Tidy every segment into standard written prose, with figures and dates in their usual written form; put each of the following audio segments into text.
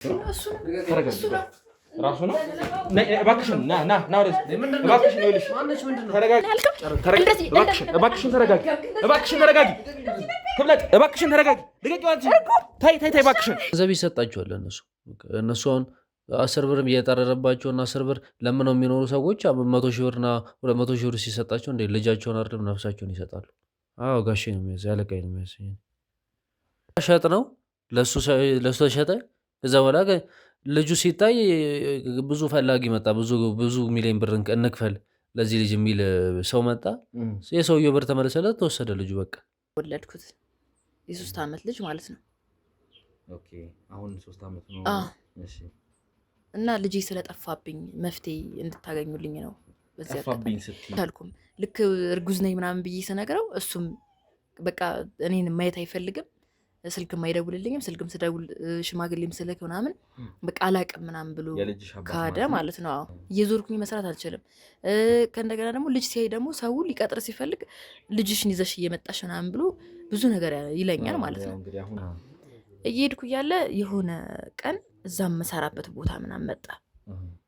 ራሱ ነው እባክሽን ና ወደዚህ እባክሽን ይኸውልሽ ተረጋጊ እባክሽን ተረጋጊ ክብለት እባክሽን ተረጋጊ ታይ እባክሽን ገንዘብ ይሰጣቸዋል እነሱ አሁን 10 ብርም እየጠረረባቸውና 10 ብር ለምነው የሚኖሩ ሰዎች 100 ሺህ ብርና 200 ሺህ ብር ሲሰጣቸው እንደ ልጃቸውን አይደለም ነፍሳቸውን ይሰጣሉ። አዎ ጋሼ ነው የሚያዝ ያለቀኝ ነው የሚያዝ ሸጥ ነው ለሱ ተሸጠ። ከዛ በኋላ ልጁ ሲታይ ብዙ ፈላጊ መጣ። ብዙ ሚሊዮን ብር እንክፈል ለዚህ ልጅ የሚል ሰው መጣ። የሰውየው ብር ተመለሰለት፣ ተወሰደ ልጁ። በቃ ወለድኩት የ3 ዓመት ልጅ ማለት ነው። ኦኬ አሁን 3 ዓመት ነው። እሺ እና ልጄ ስለጠፋብኝ መፍትሄ እንድታገኙልኝ ነው። በዚህ ጠፋብኝ ስትልኩም ልክ እርጉዝ ነኝ ምናምን ብዬ ስነግረው እሱም በቃ እኔን ማየት አይፈልግም። ስልክም አይደውልልኝም። ስልክም ስደውል ሽማግሌም ስልክ ምናምን በቃ አላቅም ምናምን ብሎ ካደ ማለት ነው። እየዞርኩኝ መስራት አልችልም። ከእንደገና ደግሞ ልጅ ሲያይ ደግሞ ሰው ሊቀጥር ሲፈልግ ልጅሽን ይዘሽ እየመጣሽ ምናምን ብሎ ብዙ ነገር ይለኛል ማለት ነው። እየሄድኩ እያለ የሆነ ቀን እዛም መሰራበት ቦታ ምናምን መጣ።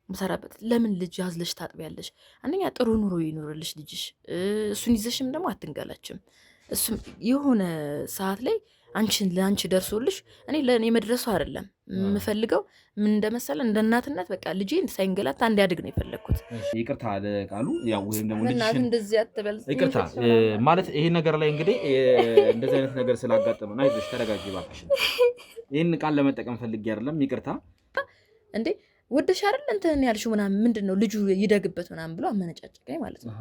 መሰራበት ለምን ልጅ አዝለሽ ታጥቢያለሽ? አንደኛ ጥሩ ኑሮ ይኖርልሽ ልጅሽ፣ እሱን ይዘሽም ደግሞ አትንገላችም። እሱም የሆነ ሰዓት ላይ ለአንቺ ደርሶልሽ እኔ ለእኔ መድረሱ አይደለም የምፈልገው ምን እንደመሰለ እንደ እናትነት በቃ ልጄን ሳይንገላታ እንዲያድግ ነው የፈለግኩት። ይቅርታ ቃሉ ያው ወይም ደግሞ ልጅሽ እንደዚህ አትበል። ይቅርታ ማለት ይሄ ነገር ላይ እንግዲህ እንደዚህ አይነት ነገር ስላጋጠመ አይዞሽ ተረጋጊ እባክሽ። ይሄን ቃል ለመጠቀም ፈልጌ አይደለም ይቅርታ። እንዴ ወደሽ አይደል እንትን ያልሽው ምናምን ምንድነው ልጁ ይደግበት ምናምን ብሎ አመነጫጭቀኝ ማለት ነው።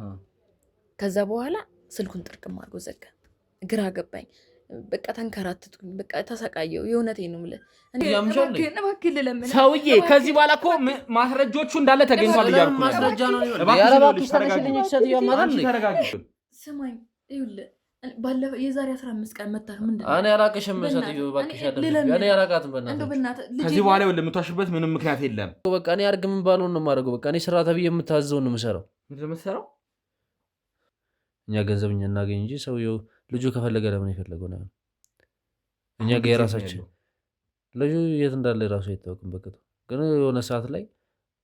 ከዛ በኋላ ስልኩን ጥርቅም አድርጎ ዘጋ። ግራ ገባኝ። በቃ ተንከራተትኩኝ። በቃ ተሰቃየው። የእውነቴን ነው የምልህ ሰውዬ። ከዚህ በኋላ እኮ ማስረጃዎቹ እንዳለ ተገኝቷል እያልኩ ነው። ማስረጃ ነው ያረባክሽ ተነሽልኝ ሰትዮ ማለት ተረጋጊ። ስማኝ ይኸውልህ ባለፈው የዛሬ 15 ቀን መጣህ ምንድነው? እኔ አላቅሽም ሰትዮ እባክሽ አይደለም እኔ አላቃትም በእናትህ። ከዚህ በኋላ ይኸውልህ የምትዋሽበት ምንም ምክንያት የለም። በቃ እኔ አርግ ምን ባልሆን ነው የማደርገው። በቃ እኔ ስራ ተብዬ የምታዘውን ነው የምሰራው። ምንድነው የምትሰራው? እኛ ገንዘብ እኛ እናገኝ እንጂ ሰውየው ልጁ ከፈለገ ለምን የፈለገው ነው? እኛ ጋር የራሳችን ልጁ የት እንዳለ ራሱ አይታወቅም። በቅጡ ግን የሆነ ሰዓት ላይ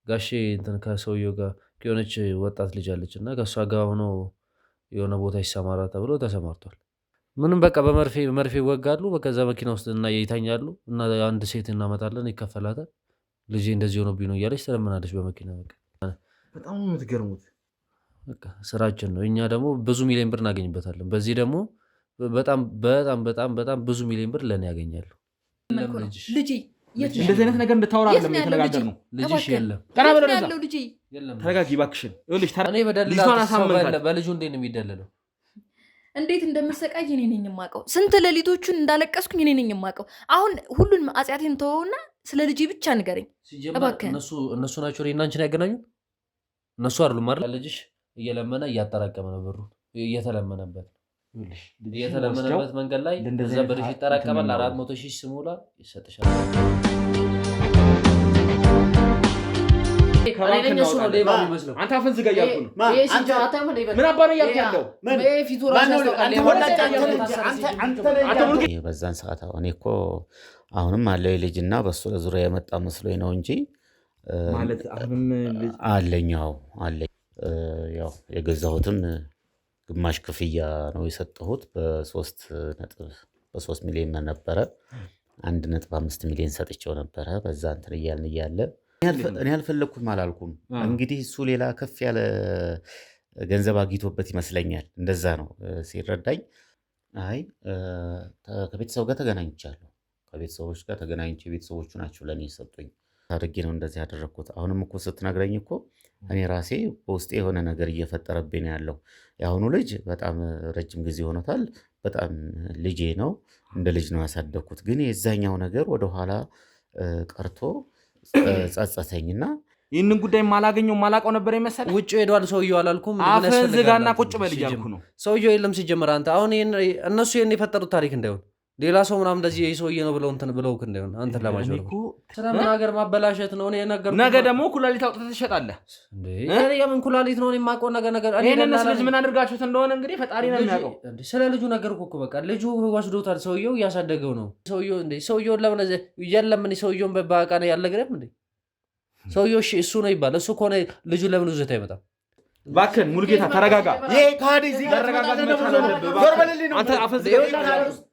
ጋሼ እንትን ከሰውየው ጋር የሆነች ወጣት ልጅ አለች እና ከእሷ ጋር ሆኖ የሆነ ቦታ ይሰማራ ተብሎ ተሰማርቷል። ምንም በቃ በመርፌ ይወጋሉ። በከዛ መኪና ውስጥ እና ይተኛሉ እና አንድ ሴት እናመጣለን ይከፈላታል። ልጄ እንደዚህ ሆኖብኝ ነው እያለች ትለምናለች በመኪና። በቃ በጣም የምትገርሙት በቃ ስራችን ነው። እኛ ደግሞ ብዙ ሚሊዮን ብር እናገኝበታለን። በዚህ ደግሞ በጣም በጣም በጣም በጣም ብዙ ሚሊዮን ብር ለኔ ያገኛሉ። ልጄ እንደዚህ አይነት ነገር እንድታወራ አይደለም የተነጋገር ነው። ልጅሽ የለም። ተረጋጊ እባክሽን። ይኸውልሽ እኔ በልጁ እንዴት ነው የሚደለለው? እንዴት እንደምሰቃይ እኔ ነኝ የማውቀው። ስንት ሌሊቶቹን እንዳለቀስኩኝ እኔ ነኝ የማውቀው። አሁን ሁሉን አጽያቴን ተወውና ስለ ልጄ ብቻ ንገረኝ እባክህ። እነሱ ናቸው እኔና አንቺን ያገናኙ እነሱ አይደሉም አይደል? ልጅሽ እየለመነ እያጠራቀመ ነው ብሩ እየተለመነበት መንገድ ላይ እዛ ብርሽ ይጠራቀማል። 400 ሺህ ስሞላ ይሰጥሻል። አንተ አፈን ዝጋ እያልኩ ነው። ምን አባነው እያልኩ ያለው በዛን ሰዓት እኔ እኮ አሁንም አለው ልጅና በሱ ዙሪያ የመጣ መስሎኝ ነው እንጂ ማለት አሁንም አለኛው አለኝ። ያው የገዛሁትም ግማሽ ክፍያ ነው የሰጠሁት በ3 ሚሊዮን ነበረ። 1.5 ሚሊዮን ሰጥቼው ነበረ። በዛ እንትን እያልን እያለ እኔ አልፈለኩም አላልኩም። እንግዲህ እሱ ሌላ ከፍ ያለ ገንዘብ አግኝቶበት ይመስለኛል። እንደዛ ነው ሲረዳኝ። አይ ከቤተሰብ ጋር ተገናኝቻለሁ። ከቤተሰቦች ጋር ተገናኝቼ ቤተሰቦቹ ናቸው ለኔ የሰጡኝ አድርጌ ነው እንደዚህ ያደረኩት። አሁንም እኮ ስትነግረኝ እኮ እኔ ራሴ በውስጤ የሆነ ነገር እየፈጠረብኝ ነው ያለው። የአሁኑ ልጅ በጣም ረጅም ጊዜ ሆኖታል። በጣም ልጄ ነው፣ እንደ ልጅ ነው ያሳደግኩት። ግን የዛኛው ነገር ወደኋላ ቀርቶ ጸጸተኝና ይህንን ጉዳይ ማላቀው ነበር የመሰለህ። ውጭ ሄዷል ሰውየው አላልኩም? አፈ ዝጋና ቁጭ በል እያልኩ ነው። ሰውየው የለም ሲጀመር አንተ አሁን እነሱ ይሄን የፈጠሩት ታሪክ እንዳይሆን ሌላ ሰው ምናምን እንደዚህ የሰውዬ ነው ብለው እንትን ብለው እንደሆነ አንተን ለማሸወር ስለምን ሀገር ማበላሸት ነው። እኔ ነገር ነገ ደግሞ ኩላሊት አውጥተህ ትሸጣለህ እንዴ? የምን ኩላሊት ነው? እኔ የማውቀው ነገር እኔንስ ልጅ ምን አድርጋችሁት እንደሆነ እንግዲህ ፈጣሪ ነው የሚያውቀው። ስለ ልጁ ነገርኩህ እኮ በቃ ልጁ ወስዶታል። ሰውየው እያሳደገው ነው። ሰውየውን ለምን የለም ሰውየውን በቃ ነው ያለግረም እንዴ? ሰውየው እሱ ነው ይባል። እሱ ከሆነ ልጁ ለምን ይዞት አይመጣም? እባክህን ሙሉጌታ ተረጋጋ። ይሄ ካዲ እዚህ ጋር ተረጋጋ። አንተ አፈዝ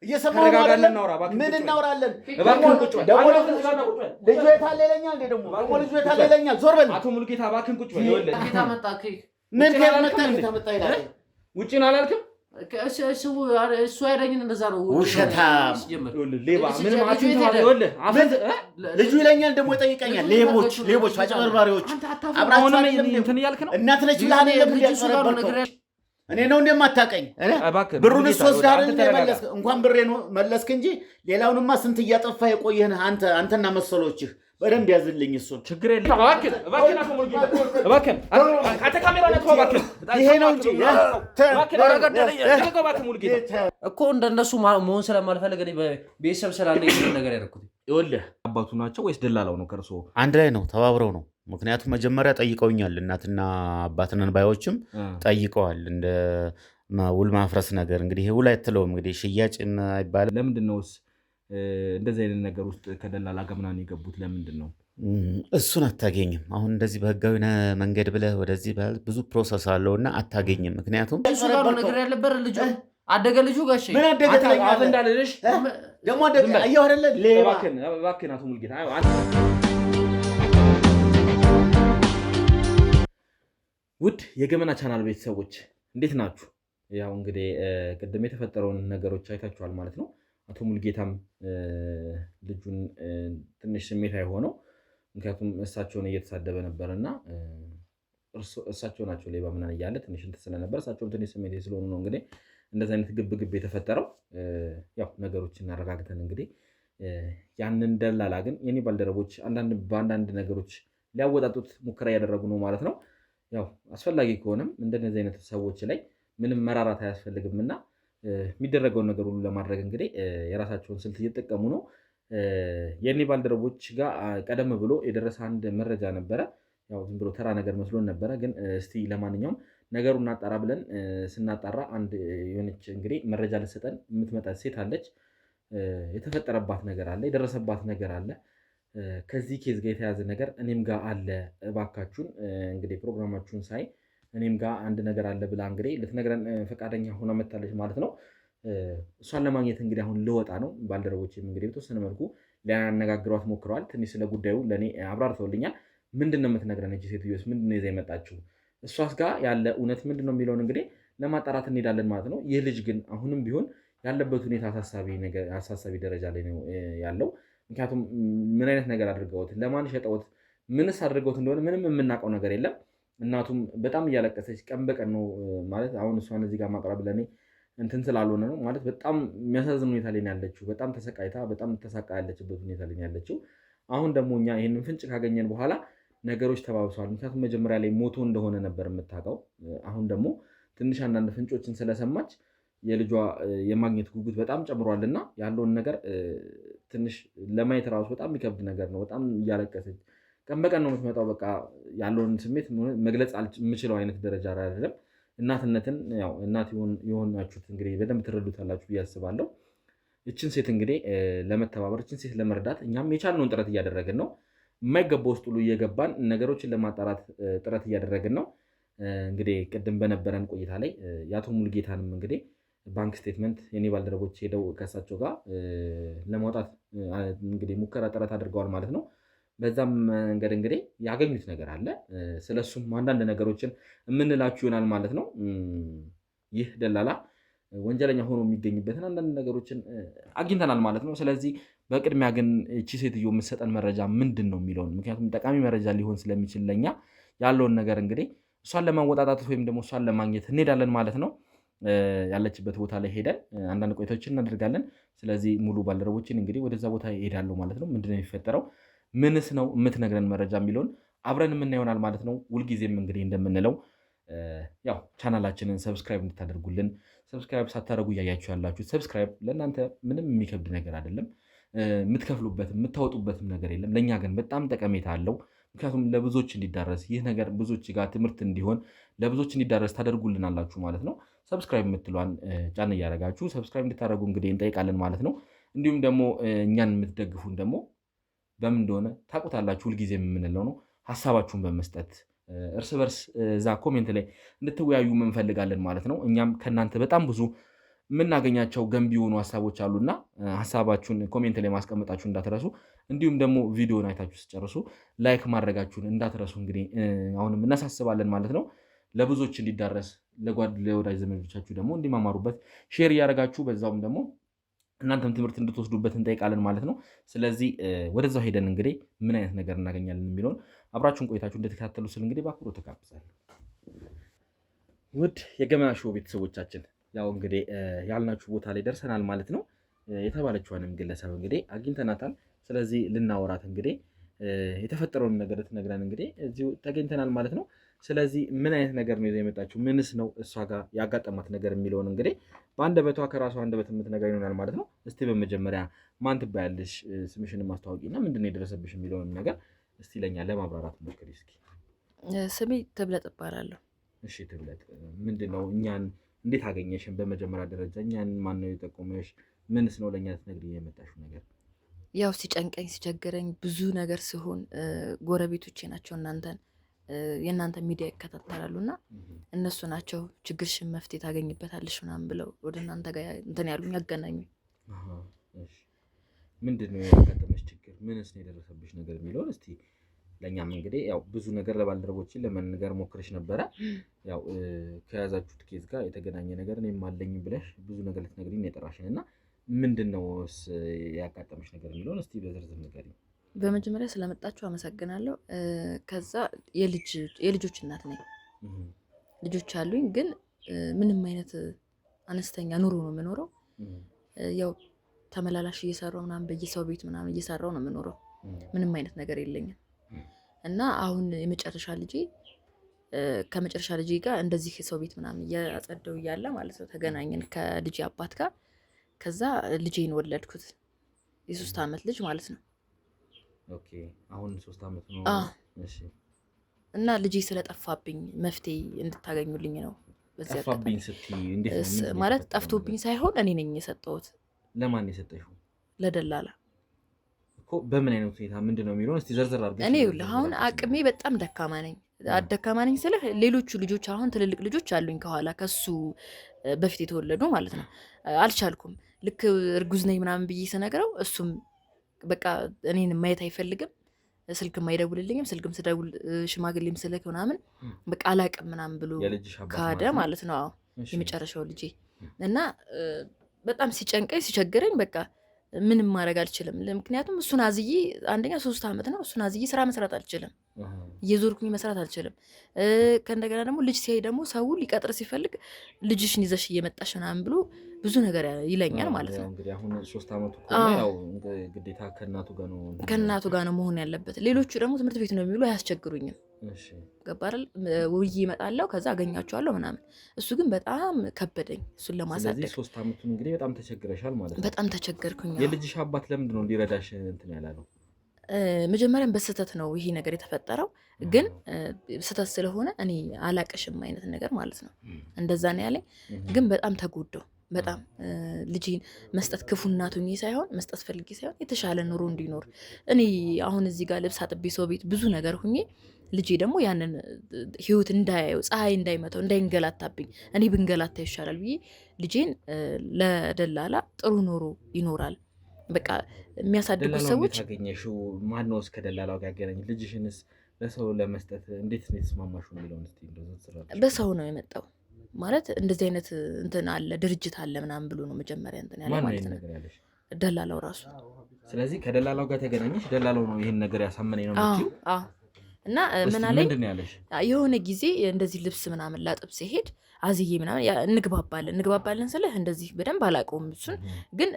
እየሰማኸው ምን እናወራለን? እባክህን ቁጭ በል። ልጁ የታለ ይለኛል እንዴ? ደግሞ ልጁ የታለ ይለኛል። ዞር በል አቶ ሙሉጌታ እባክህን ቁጭ በል። ይኸውልህ ጌታ መጣ። ምን ጌታ መጣ ይላል? ውጪ ነው አላልክም? እሱ አይደኝን እንደዛ ነው። ውሸታም ሌባ ምንም ይኸውልህ ልጁ ይለኛል ደግሞ ይጠይቀኛል። ሌቦች አጭበርባሪዎች አብራችሁ እንትን እያልክ ነው። እናት ነች ብለህ አይደለም እንዲያቀረበው እኔ ነው እንደማታቀኝ ብሩን ወስደህ አይደል እንኳን ብሬ ነው መለስክ እንጂ ሌላውንማ ስንት እያጠፋ የቆየህ አንተና መሰሎችህ። በደንብ ያዝልኝ እሱን ችግር የለም። እባክህን አቶ ሙሉጌታ እባክህን አንተ ካሜራ ነጥቶ እባክህን ይሄ ነው እንጂ እኮ እንደነሱ መሆን ስለማልፈልግ እኔ ቤተሰብ ስላለ ይሄን ነገር ያደረኩት። ይኸውልህ አባቱ ናቸው ወይስ ደላላው ነው? ከእርሶ አንድ ላይ ነው ተባብረው ነው። ምክንያቱም መጀመሪያ ጠይቀውኛል። እናትና አባትነን ባዮችም ጠይቀዋል። እንደ ውል ማፍረስ ነገር እንግዲህ ይሄ ውል አይተለውም እንግዲህ ሽያጭ አይባልም። ለምንድን ነውስ እንደዚህ አይነት ነገር ውስጥ ከደላላ ጋር ምናምን የገቡት? ለምንድን ነው? እሱን አታገኝም። አሁን እንደዚህ በህጋዊ መንገድ ብለህ ወደዚህ ብዙ ፕሮሰስ አለውና አታገኝም። ምክንያቱም እሱ ጋር ነገር ያለበት ልጁ አደገ። ልጁ ጋሼ ምን አደገ ትለኛለህ? እንዳለልሽ ደግሞ አደገ አየሁ አይደለ? ሌባ እባክህን አቶ ሙሉጌታ ውድ የገመና ቻናል ቤተሰቦች እንዴት ናችሁ? ያው እንግዲህ ቅድም የተፈጠረውን ነገሮች አይታችኋል ማለት ነው። አቶ ሙሉጌታም ልጁን ትንሽ ስሜታዊ ሆነው ምክንያቱም እሳቸውን እየተሳደበ ነበር እና እሳቸው ናቸው ሌባ ምናምን እያለ ትንሽ እንትን ስለነበር እሳቸውም ትንሽ ስሜታዊ ስለሆኑ ነው እንግዲህ እንደዚህ አይነት ግብ የተፈጠረው። ያው ነገሮችን አረጋግተን እንግዲህ ያንን ደላላ ግን የኔ ባልደረቦች በአንዳንድ ነገሮች ሊያወጣጡት ሙከራ እያደረጉ ነው ማለት ነው። ያው አስፈላጊ ከሆነም እንደነዚህ አይነት ሰዎች ላይ ምንም መራራት አያስፈልግም እና የሚደረገውን ነገር ሁሉ ለማድረግ እንግዲህ የራሳቸውን ስልት እየተጠቀሙ ነው። የኔ ባልደረቦች ጋር ቀደም ብሎ የደረሰ አንድ መረጃ ነበረ። ያው ዝም ብሎ ተራ ነገር መስሎን ነበረ፣ ግን እስቲ ለማንኛውም ነገሩን እናጣራ ብለን ስናጣራ አንድ የሆነች እንግዲህ መረጃ ልትሰጠን የምትመጣ ሴት አለች። የተፈጠረባት ነገር አለ፣ የደረሰባት ነገር አለ። ከዚህ ኬዝ ጋር የተያዘ ነገር እኔም ጋር አለ። እባካችሁን እንግዲህ ፕሮግራማችሁን ሳይ እኔም ጋር አንድ ነገር አለ ብላ እንግዲህ ልትነግረን ፈቃደኛ ሆና መታለች ማለት ነው። እሷን ለማግኘት እንግዲህ አሁን ልወጣ ነው። ባልደረቦችም እንግዲህ በተወሰነ መልኩ ሊያነጋግሯት ሞክረዋል። ትንሽ ስለ ጉዳዩ ለእኔ አብራርተውልኛል። ምንድን ነው የምትነግረን እጅ ሴትዮስ ምንድን ነው ይዛ የመጣችው? እሷስ ጋር ያለ እውነት ምንድን ነው የሚለውን እንግዲህ ለማጣራት እንሄዳለን ማለት ነው። ይህ ልጅ ግን አሁንም ቢሆን ያለበት ሁኔታ አሳሳቢ ደረጃ ላይ ነው ያለው። ምክንያቱም ምን አይነት ነገር አድርገውት፣ ለማን ሸጠውት፣ ምንስ አድርገውት እንደሆነ ምንም የምናውቀው ነገር የለም። እናቱም በጣም እያለቀሰች ቀን በቀን ነው ማለት አሁን እሷን እዚህ ጋር ማቅረብ ለእኔ እንትን ስላልሆነ ነው ማለት በጣም የሚያሳዝን ሁኔታ ላይ ያለችው። በጣም ተሰቃይታ በጣም ተሳቃ ያለችበት ሁኔታ ላይ ያለችው። አሁን ደግሞ እኛ ይህንን ፍንጭ ካገኘን በኋላ ነገሮች ተባብሰዋል። ምክንያቱም መጀመሪያ ላይ ሞቶ እንደሆነ ነበር የምታውቀው። አሁን ደግሞ ትንሽ አንዳንድ ፍንጮችን ስለሰማች የልጇ የማግኘት ጉጉት በጣም ጨምሯል እና ያለውን ነገር ትንሽ ለማየት ራሱ በጣም የሚከብድ ነገር ነው። በጣም እያለቀሰች ቀን በቀን ነው የምትመጣው። በቃ ያለውን ስሜት መግለጽ የምችለው አይነት ደረጃ አይደለም። እናትነትን ያው እናት የሆናችሁት እንግዲህ በደንብ ትረዱታላችሁ ብዬ አስባለሁ። ይችን ሴት እንግዲህ ለመተባበር ይችን ሴት ለመርዳት እኛም የቻልነውን ጥረት እያደረግን ነው። የማይገባ ውስጥ ሁሉ እየገባን ነገሮችን ለማጣራት ጥረት እያደረግን ነው። እንግዲህ ቅድም በነበረን ቆይታ ላይ የአቶ ሙሉጌታንም እንግዲህ ባንክ ስቴትመንት የኔ ባልደረቦች ሄደው ከእሳቸው ጋር ለማውጣት እንግዲህ ሙከራ ጥረት አድርገዋል ማለት ነው። በዛም መንገድ እንግዲህ ያገኙት ነገር አለ። ስለሱም አንዳንድ ነገሮችን የምንላችሁ ይሆናል ማለት ነው። ይህ ደላላ ወንጀለኛ ሆኖ የሚገኝበትን አንዳንድ ነገሮችን አግኝተናል ማለት ነው። ስለዚህ በቅድሚያ ግን እቺ ሴትዮ የምትሰጠን መረጃ ምንድን ነው የሚለውን ምክንያቱም ጠቃሚ መረጃ ሊሆን ስለሚችል ለኛ ያለውን ነገር እንግዲህ እሷን ለማወጣጣት ወይም ደግሞ እሷን ለማግኘት እንሄዳለን ማለት ነው። ያለችበት ቦታ ላይ ሄደን አንዳንድ ቆይታዎችን እናደርጋለን። ስለዚህ ሙሉ ባልደረቦችን እንግዲህ ወደዛ ቦታ ይሄዳሉ ማለት ነው። ምንድነው የሚፈጠረው፣ ምንስ ነው የምትነግረን መረጃ የሚለውን አብረን የምናየሆናል ማለት ነው። ሁልጊዜም እንግዲህ እንደምንለው ያው ቻናላችንን ሰብስክራይብ እንድታደርጉልን። ሰብስክራይብ ሳታደርጉ እያያችሁ ያላችሁት ሰብስክራይብ ለእናንተ ምንም የሚከብድ ነገር አይደለም። የምትከፍሉበትም የምታወጡበትም ነገር የለም። ለእኛ ግን በጣም ጠቀሜታ አለው። ምክንያቱም ለብዙዎች እንዲዳረስ ይህ ነገር ብዙዎች ጋር ትምህርት እንዲሆን ለብዙዎች እንዲዳረስ ታደርጉልናላችሁ ማለት ነው። ሰብስክራይብ የምትሏን ጫን እያደረጋችሁ ሰብስክራይብ እንድታደርጉ እንግዲህ እንጠይቃለን ማለት ነው። እንዲሁም ደግሞ እኛን የምትደግፉን ደግሞ በምን እንደሆነ ታውቁታላችሁ። ሁልጊዜ የምንለው ነው፣ ሀሳባችሁን በመስጠት እርስ በርስ እዛ ኮሜንት ላይ እንድትወያዩ እንፈልጋለን ማለት ነው። እኛም ከእናንተ በጣም ብዙ የምናገኛቸው ገንቢ የሆኑ ሀሳቦች አሉና ሀሳባችሁን ኮሜንት ላይ ማስቀመጣችሁ እንዳትረሱ። እንዲሁም ደግሞ ቪዲዮን አይታችሁ ስጨርሱ ላይክ ማድረጋችሁን እንዳትረሱ። እንግዲህ አሁንም እናሳስባለን ማለት ነው። ለብዙዎች እንዲዳረስ ለወዳጅ ዘመዶቻችሁ ደግሞ እንዲማማሩበት ሼር እያደረጋችሁ በዛውም ደግሞ እናንተም ትምህርት እንድትወስዱበት እንጠይቃለን ማለት ነው። ስለዚህ ወደዛው ሄደን እንግዲህ ምን አይነት ነገር እናገኛለን የሚለውን አብራችሁን ቆይታችሁ እንድትከታተሉ ስል እንግዲህ በአክብሮት ተጋብዛለሁ። ውድ የገመና ሾው ቤተሰቦቻችን ያው እንግዲህ ያልናችሁ ቦታ ላይ ደርሰናል ማለት ነው። የተባለችዋንም ግለሰብ እንግዲህ አግኝተናታል። ስለዚህ ልናወራት እንግዲህ የተፈጠረውን ነገር ልትነግረን እንግዲህ እዚሁ ተገኝተናል ማለት ነው። ስለዚህ ምን አይነት ነገር ነው ይዛ የመጣችው፣ ምንስ ነው እሷ ጋር ያጋጠማት ነገር የሚለውን እንግዲህ በአንደበቷ ከራሷ አንደበት የምትነግረን ይሆናል ማለት ነው። እስቲ በመጀመሪያ ማን ትባያለሽ፣ ስምሽን ማስታወቂና ምንድን ነው የደረሰብሽ የሚለውን ነገር እስቲ ለኛ ለማብራራት ሞክሪ እስኪ። ስሜ ትብለጥ እባላለሁ። እሺ ትብለጥ፣ ምንድን ነው እኛን እንዴት አገኘሽን? በመጀመሪያ ደረጃ እኛን ማን ነው የጠቆመሽ? ምንስ ነው ለእኛ ልትነግሪኝ የመጣሽው ነገር? ያው ሲጨንቀኝ ሲቸግረኝ ብዙ ነገር ሲሆን ጎረቤቶቼ ናቸው የእናንተ ሚዲያ ይከታተላሉ እና እነሱ ናቸው ችግርሽን መፍትሄ ታገኝበታለሽ ምናምን ብለው ወደ እናንተ ጋር እንትን ያሉኝ ያገናኙኝ። ምንድን ነው ያጋጠመሽ ችግር? ምንስ ነው የደረሰብሽ ነገር የሚለውን እስቲ ለእኛም እንግዲህ ያው ብዙ ነገር ለባልደረቦችን ለመንገር ሞክረሽ ነበረ። ያው ከያዛችሁት ኬዝ ጋር የተገናኘ ነገር እኔም አለኝ ብለሽ ብዙ ነገር ልትነግሪኝ ነው የጠራሽን እና ምንድን ነው ያጋጠመሽ ነገር የሚለውን እስቲ በዝርዝር ንገሪኝ። በመጀመሪያ ስለመጣችሁ አመሰግናለሁ። ከዛ የልጆች እናት ነኝ። ልጆች አሉኝ፣ ግን ምንም አይነት አነስተኛ ኑሮ ነው የምኖረው። ያው ተመላላሽ እየሰራው ምናምን በየሰው ቤት ምናምን እየሰራው ነው የምኖረው። ምንም አይነት ነገር የለኝም እና አሁን የመጨረሻ ልጄ ከመጨረሻ ልጄ ጋር እንደዚህ ሰው ቤት ምናምን እያጸደው እያለ ማለት ነው ተገናኘን ከልጄ አባት ጋር። ከዛ ልጄን ወለድኩት፣ የ3 ዓመት ልጅ ማለት ነው። ኦኬ አሁን 3 ዓመት ነው። እሺ። እና ልጄ ስለጠፋብኝ መፍትሄ እንድታገኙልኝ ነው። በዚህ ጠፋብኝ ስትይ እንዴት ነው ማለት? ጠፍቶብኝ ሳይሆን እኔ ነኝ የሰጠሁት። ለማን የሰጠሽው? ለደላላ እኮ። በምን አይነት ሁኔታ ምንድነው የሚለውን እስቲ ዘርዘር አድርገሽ። እኔ ይኸውልህ አሁን አቅሜ በጣም ደካማ ነኝ። ደካማ ነኝ ስልህ ሌሎቹ ልጆች አሁን ትልልቅ ልጆች አሉኝ ከኋላ ከሱ በፊት የተወለዱ ማለት ነው። አልቻልኩም። ልክ እርጉዝ ነኝ ምናምን ብዬ ስነግረው እሱም በቃ እኔን ማየት አይፈልግም። ስልክም አይደውልልኝም። ስልክም ስደውል ሽማግሌም ስልክ ምናምን በቃ አላቅም ምናምን ብሎ ካደ ማለት ነው። አዎ የመጨረሻው ልጄ እና በጣም ሲጨንቀኝ ሲቸግረኝ በቃ ምንም ማድረግ አልችልም። ምክንያቱም እሱን አዝዬ አንደኛ 3 ዓመት ነው። እሱን አዝዬ ስራ መስራት አልችልም። እየዞርኩኝ መስራት አልችልም። ከእንደገና ደግሞ ልጅ ሲያይ ደግሞ ሰው ሊቀጥር ሲፈልግ ልጅሽን ይዘሽ እየመጣሽ ምናምን ብሎ ብዙ ነገር ይለኛል ማለት ነው። እንግዲህ አሁን 3 ዓመቱ ከሆነ ያው ግዴታ ከእናቱ ጋር ነው መሆን ያለበት። ሌሎቹ ደግሞ ትምህርት ቤት ነው የሚሉ አያስቸግሩኝም። ገባል ውይ እመጣለሁ ከዛ አገኛቸዋለሁ ምናምን። እሱ ግን በጣም ከበደኝ እሱን ለማሳደግ። ስለዚህ 3 ዓመቱን እንግዲህ በጣም ተቸግረሻል ማለት ነው። በጣም ተቸገርኩኝ። የልጅሽ አባት ለምንድን ነው እንዲረዳሽ እንትን ያላለው? መጀመሪያም በስህተት ነው ይሄ ነገር የተፈጠረው። ግን ስህተት ስለሆነ እኔ አላቀሽም አይነት ነገር ማለት ነው። እንደዛ ነው ያለኝ። ግን በጣም ተጎዳው። በጣም ልጄን መስጠት ክፉ እናቱኝ ሳይሆን መስጠት ፈልጌ ሳይሆን የተሻለ ኑሮ እንዲኖር እኔ አሁን እዚህ ጋር ልብስ አጥቤ ሰው ቤት ብዙ ነገር ሁኜ ልጄ ደግሞ ያንን ህይወት እንዳያየው ፀሐይ እንዳይመተው እንዳይንገላታብኝ እኔ ብንገላታ ይሻላል ብዬ ልጄን ለደላላ ጥሩ ኑሮ ይኖራል በቃ የሚያሳድጉ ሰዎች ታገኘሽው ማነው? እስከ ደላላው ጋር ያገናኝ ልጅሽንስ ለሰው ለመስጠት እንዴት ነው የተስማማሽው የሚለውን እስቲ እንደዛ በሰው ነው የመጣው ማለት እንደዚህ አይነት እንትን አለ ድርጅት አለ ምናምን ብሎ ነው መጀመሪያ እንትን ያለ ማለት ነው ደላላው ራሱ። ስለዚህ ከደላላው ጋር ተገናኘሽ፣ ደላላው ነው ይሄን ነገር ያሳመነኝ ነው የምትይው? አዎ። እና ምን አለኝ የሆነ ጊዜ እንደዚህ ልብስ ምናምን ላጥብ ሲሄድ አዝዬ ምናምን እንግባባለን ስልህ እንደዚህ በደንብ አላውቀውም እሱን ግን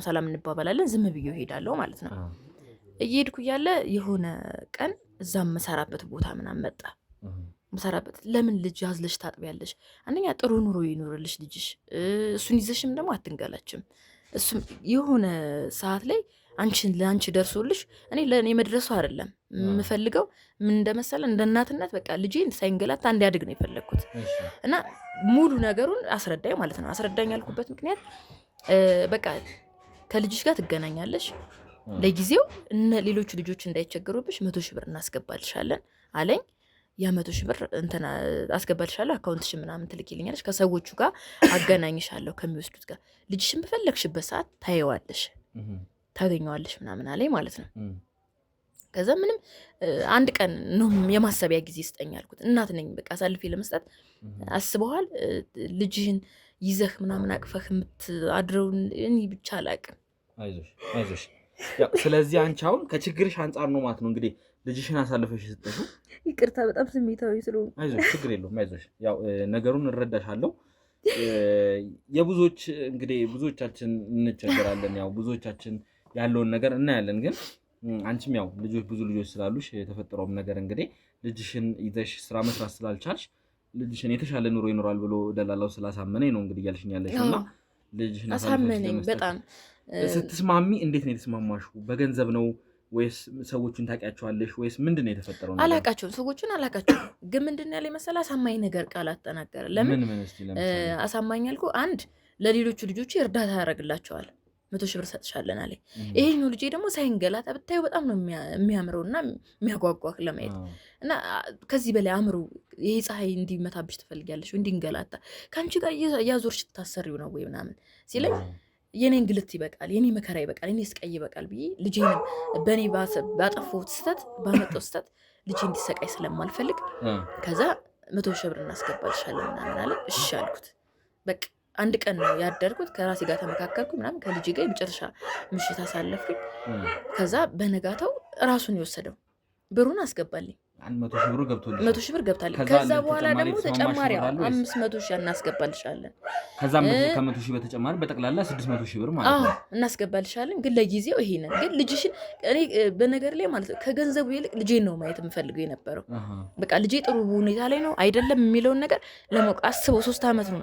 ሰላም እንባባላለን። ዝም ብዬ እሄዳለሁ ማለት ነው። እየሄድኩ እያለ የሆነ ቀን እዛም መሰራበት ቦታ ምናምን መጣ ምሰራበት ለምን ልጅ ያዝለሽ ታጥቢያለሽ? አንደኛ ጥሩ ኑሮ ይኖርልሽ ልጅሽ፣ እሱን ይዘሽም ደግሞ አትንገላችም። እሱም የሆነ ሰዓት ላይ ለአንቺ ደርሶልሽ እኔ ለእኔ መድረሱ አይደለም የምፈልገው ምን እንደመሰለ እንደ እናትነት በቃ ልጄን ሳይንገላታ እንዲያድግ ነው የፈለግኩት እና ሙሉ ነገሩን አስረዳኝ ማለት ነው። አስረዳኝ ያልኩበት ምክንያት በቃ ከልጅሽ ጋር ትገናኛለሽ ለጊዜው ሌሎቹ ልጆች እንዳይቸገሩብሽ 100 ሺህ ብር እናስገባልሻለን አለኝ። ያ 100 ሺህ ብር እንትና አስገባልሻለሁ አካውንትሽ ምናምን ትልኪልኛለሽ፣ ከሰዎቹ ጋር አገናኝሻለሁ ከሚወስዱት ጋር ልጅሽን በፈለግሽበት ሰዓት ታየዋለሽ ታገኘዋለሽ ምናምን አለኝ ማለት ነው። ከዛ ምንም አንድ ቀን ነው የማሰቢያ ጊዜ ስጠኝ አልኩት። እናት ነኝ በቃ አሳልፌ ለመስጠት አስበዋል። ልጅህን ይዘህ ምናምን አቅፈህ የምትአድረውን እኔ ብቻ አላቅም። አይዞሽ። ስለዚህ አንቺ አሁን ከችግርሽ አንጻር ነው ማለት ነው እንግዲህ ልጅሽን አሳልፈሽ የሰጠሽው። ይቅርታ በጣም ስሜታዊ ስለሆንኩ። አይዞሽ፣ ችግር የለውም አይዞሽ። ያው ነገሩን እረዳሻለሁ። የብዙዎች እንግዲህ ብዙዎቻችን እንቸገራለን። ያው ብዙዎቻችን ያለውን ነገር እናያለን። ግን አንቺም ያው ብዙ ልጆች ስላሉሽ የተፈጠረውም ነገር እንግዲህ ልጅሽን ይዘሽ ስራ መስራት ስላልቻልሽ ልጅሽን የተሻለ ኑሮ ይኖራል ብሎ ደላላው ስላሳመነኝ ነው እንግዲህ እያልሽኝ ያለሽው እና ልጅሽን አሳመነኝ በጣም። ስትስማሚ እንዴት ነው የተስማማሽው? በገንዘብ ነው ወይስ ሰዎቹን ታውቂያቸዋለሽ ወይስ ምንድን ነው የተፈጠረው? አላውቃቸውም፣ ሰዎቹን አላውቃቸውም። ግን ምንድን ያለኝ መሰለህ አሳማኝ ነገር ቃላት ተናገረ። ለምን አሳማኝ አልኩ? አንድ ለሌሎቹ ልጆች እርዳታ ያደርግላቸዋል 100 ሺህ ብር ሰጥሻለን አለኝ። ይሄኛው ልጄ ደግሞ ሳይንገላታ ብታዩ በጣም ነው የሚያምረው እና የሚያጓጓህ ለማየት እና ከዚህ በላይ አምሩ ይሄ ፀሐይ እንዲመታብሽ ትፈልጊያለሽ እንዲንገላታ ከአንቺ ጋር እያዞርሽ ትታሰሪው ነው ወይ ምናምን ሲለኝ የኔ እንግልት ይበቃል፣ የኔ መከራ ይበቃል፣ የኔ ስቃይ ይበቃል ብዬ ልጄንም በእኔ ባጠፋሁት ስህተት ባመጣው ስህተት ልጄ እንዲሰቃይ ስለማልፈልግ ከዛ 100 ሺህ ብር እናስገባልሻለን ምናምን አለ። እሺ አልኩት። በቃ አንድ ቀን ነው ያደርኩት። ከራሴ ጋር ተመካከልኩ ምናምን ከልጄ ጋር የመጨረሻ ምሽት አሳለፍኩኝ። ከዛ በነጋታው ራሱን የወሰደው ብሩን አስገባልኝ። 100 ሺህ ብር ገብታለች። ከዛ በኋላ ደግሞ ተጨማሪ 500 ሺህ እናስገባልሻለን። ከዛ ከ100 ሺህ በተጨማሪ በጠቅላላ 600 ሺህ ብር ማለት ነው እናስገባልሻለን። ግን ለጊዜው ይሄንን ግን ልጅሽን እኔ በነገር ላይ ማለት ነው ከገንዘቡ ይልቅ ልጄን ነው ማየት የምፈልገው የነበረው። በቃ ልጄ ጥሩ ሁኔታ ላይ ነው አይደለም የሚለውን ነገር ለማወቅ አስበው 3 ዓመት ነው።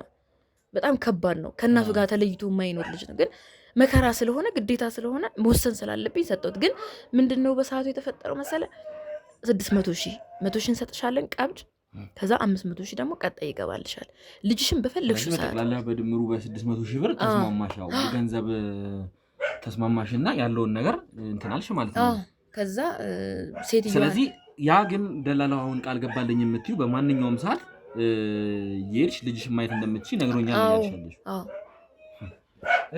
በጣም ከባድ ነው። ከእናቱ ጋር ተለይቶ የማይኖር ልጅ ነው። ግን መከራ ስለሆነ ግዴታ ስለሆነ መወሰን ስላለብኝ ሰጠሁት። ግን ምንድነው በሰዓቱ የተፈጠረው መሰለ 600 ሺህ 100 ሺህ እንሰጥሻለን ቀብድ፣ ከዛ 500 ሺህ ደግሞ ቀጣይ ይገባልሻል። ልጅሽን በፈለግሽው ሰዓት በጠቅላላ በድምሩ በ600 ሺህ ብር ተስማማሽ። ያው ገንዘብ ተስማማሽና ያለውን ነገር እንትናልሽ ማለት ነው። ከዛ ሴትዮዋ ስለዚህ ያ ግን ደላላው አሁን ቃል ገባልኝ የምትዩ በማንኛውም ሰዓት የሄድሽ ልጅሽን ማየት እንደምትችይ ነግሮኛል ያልሽልሽ።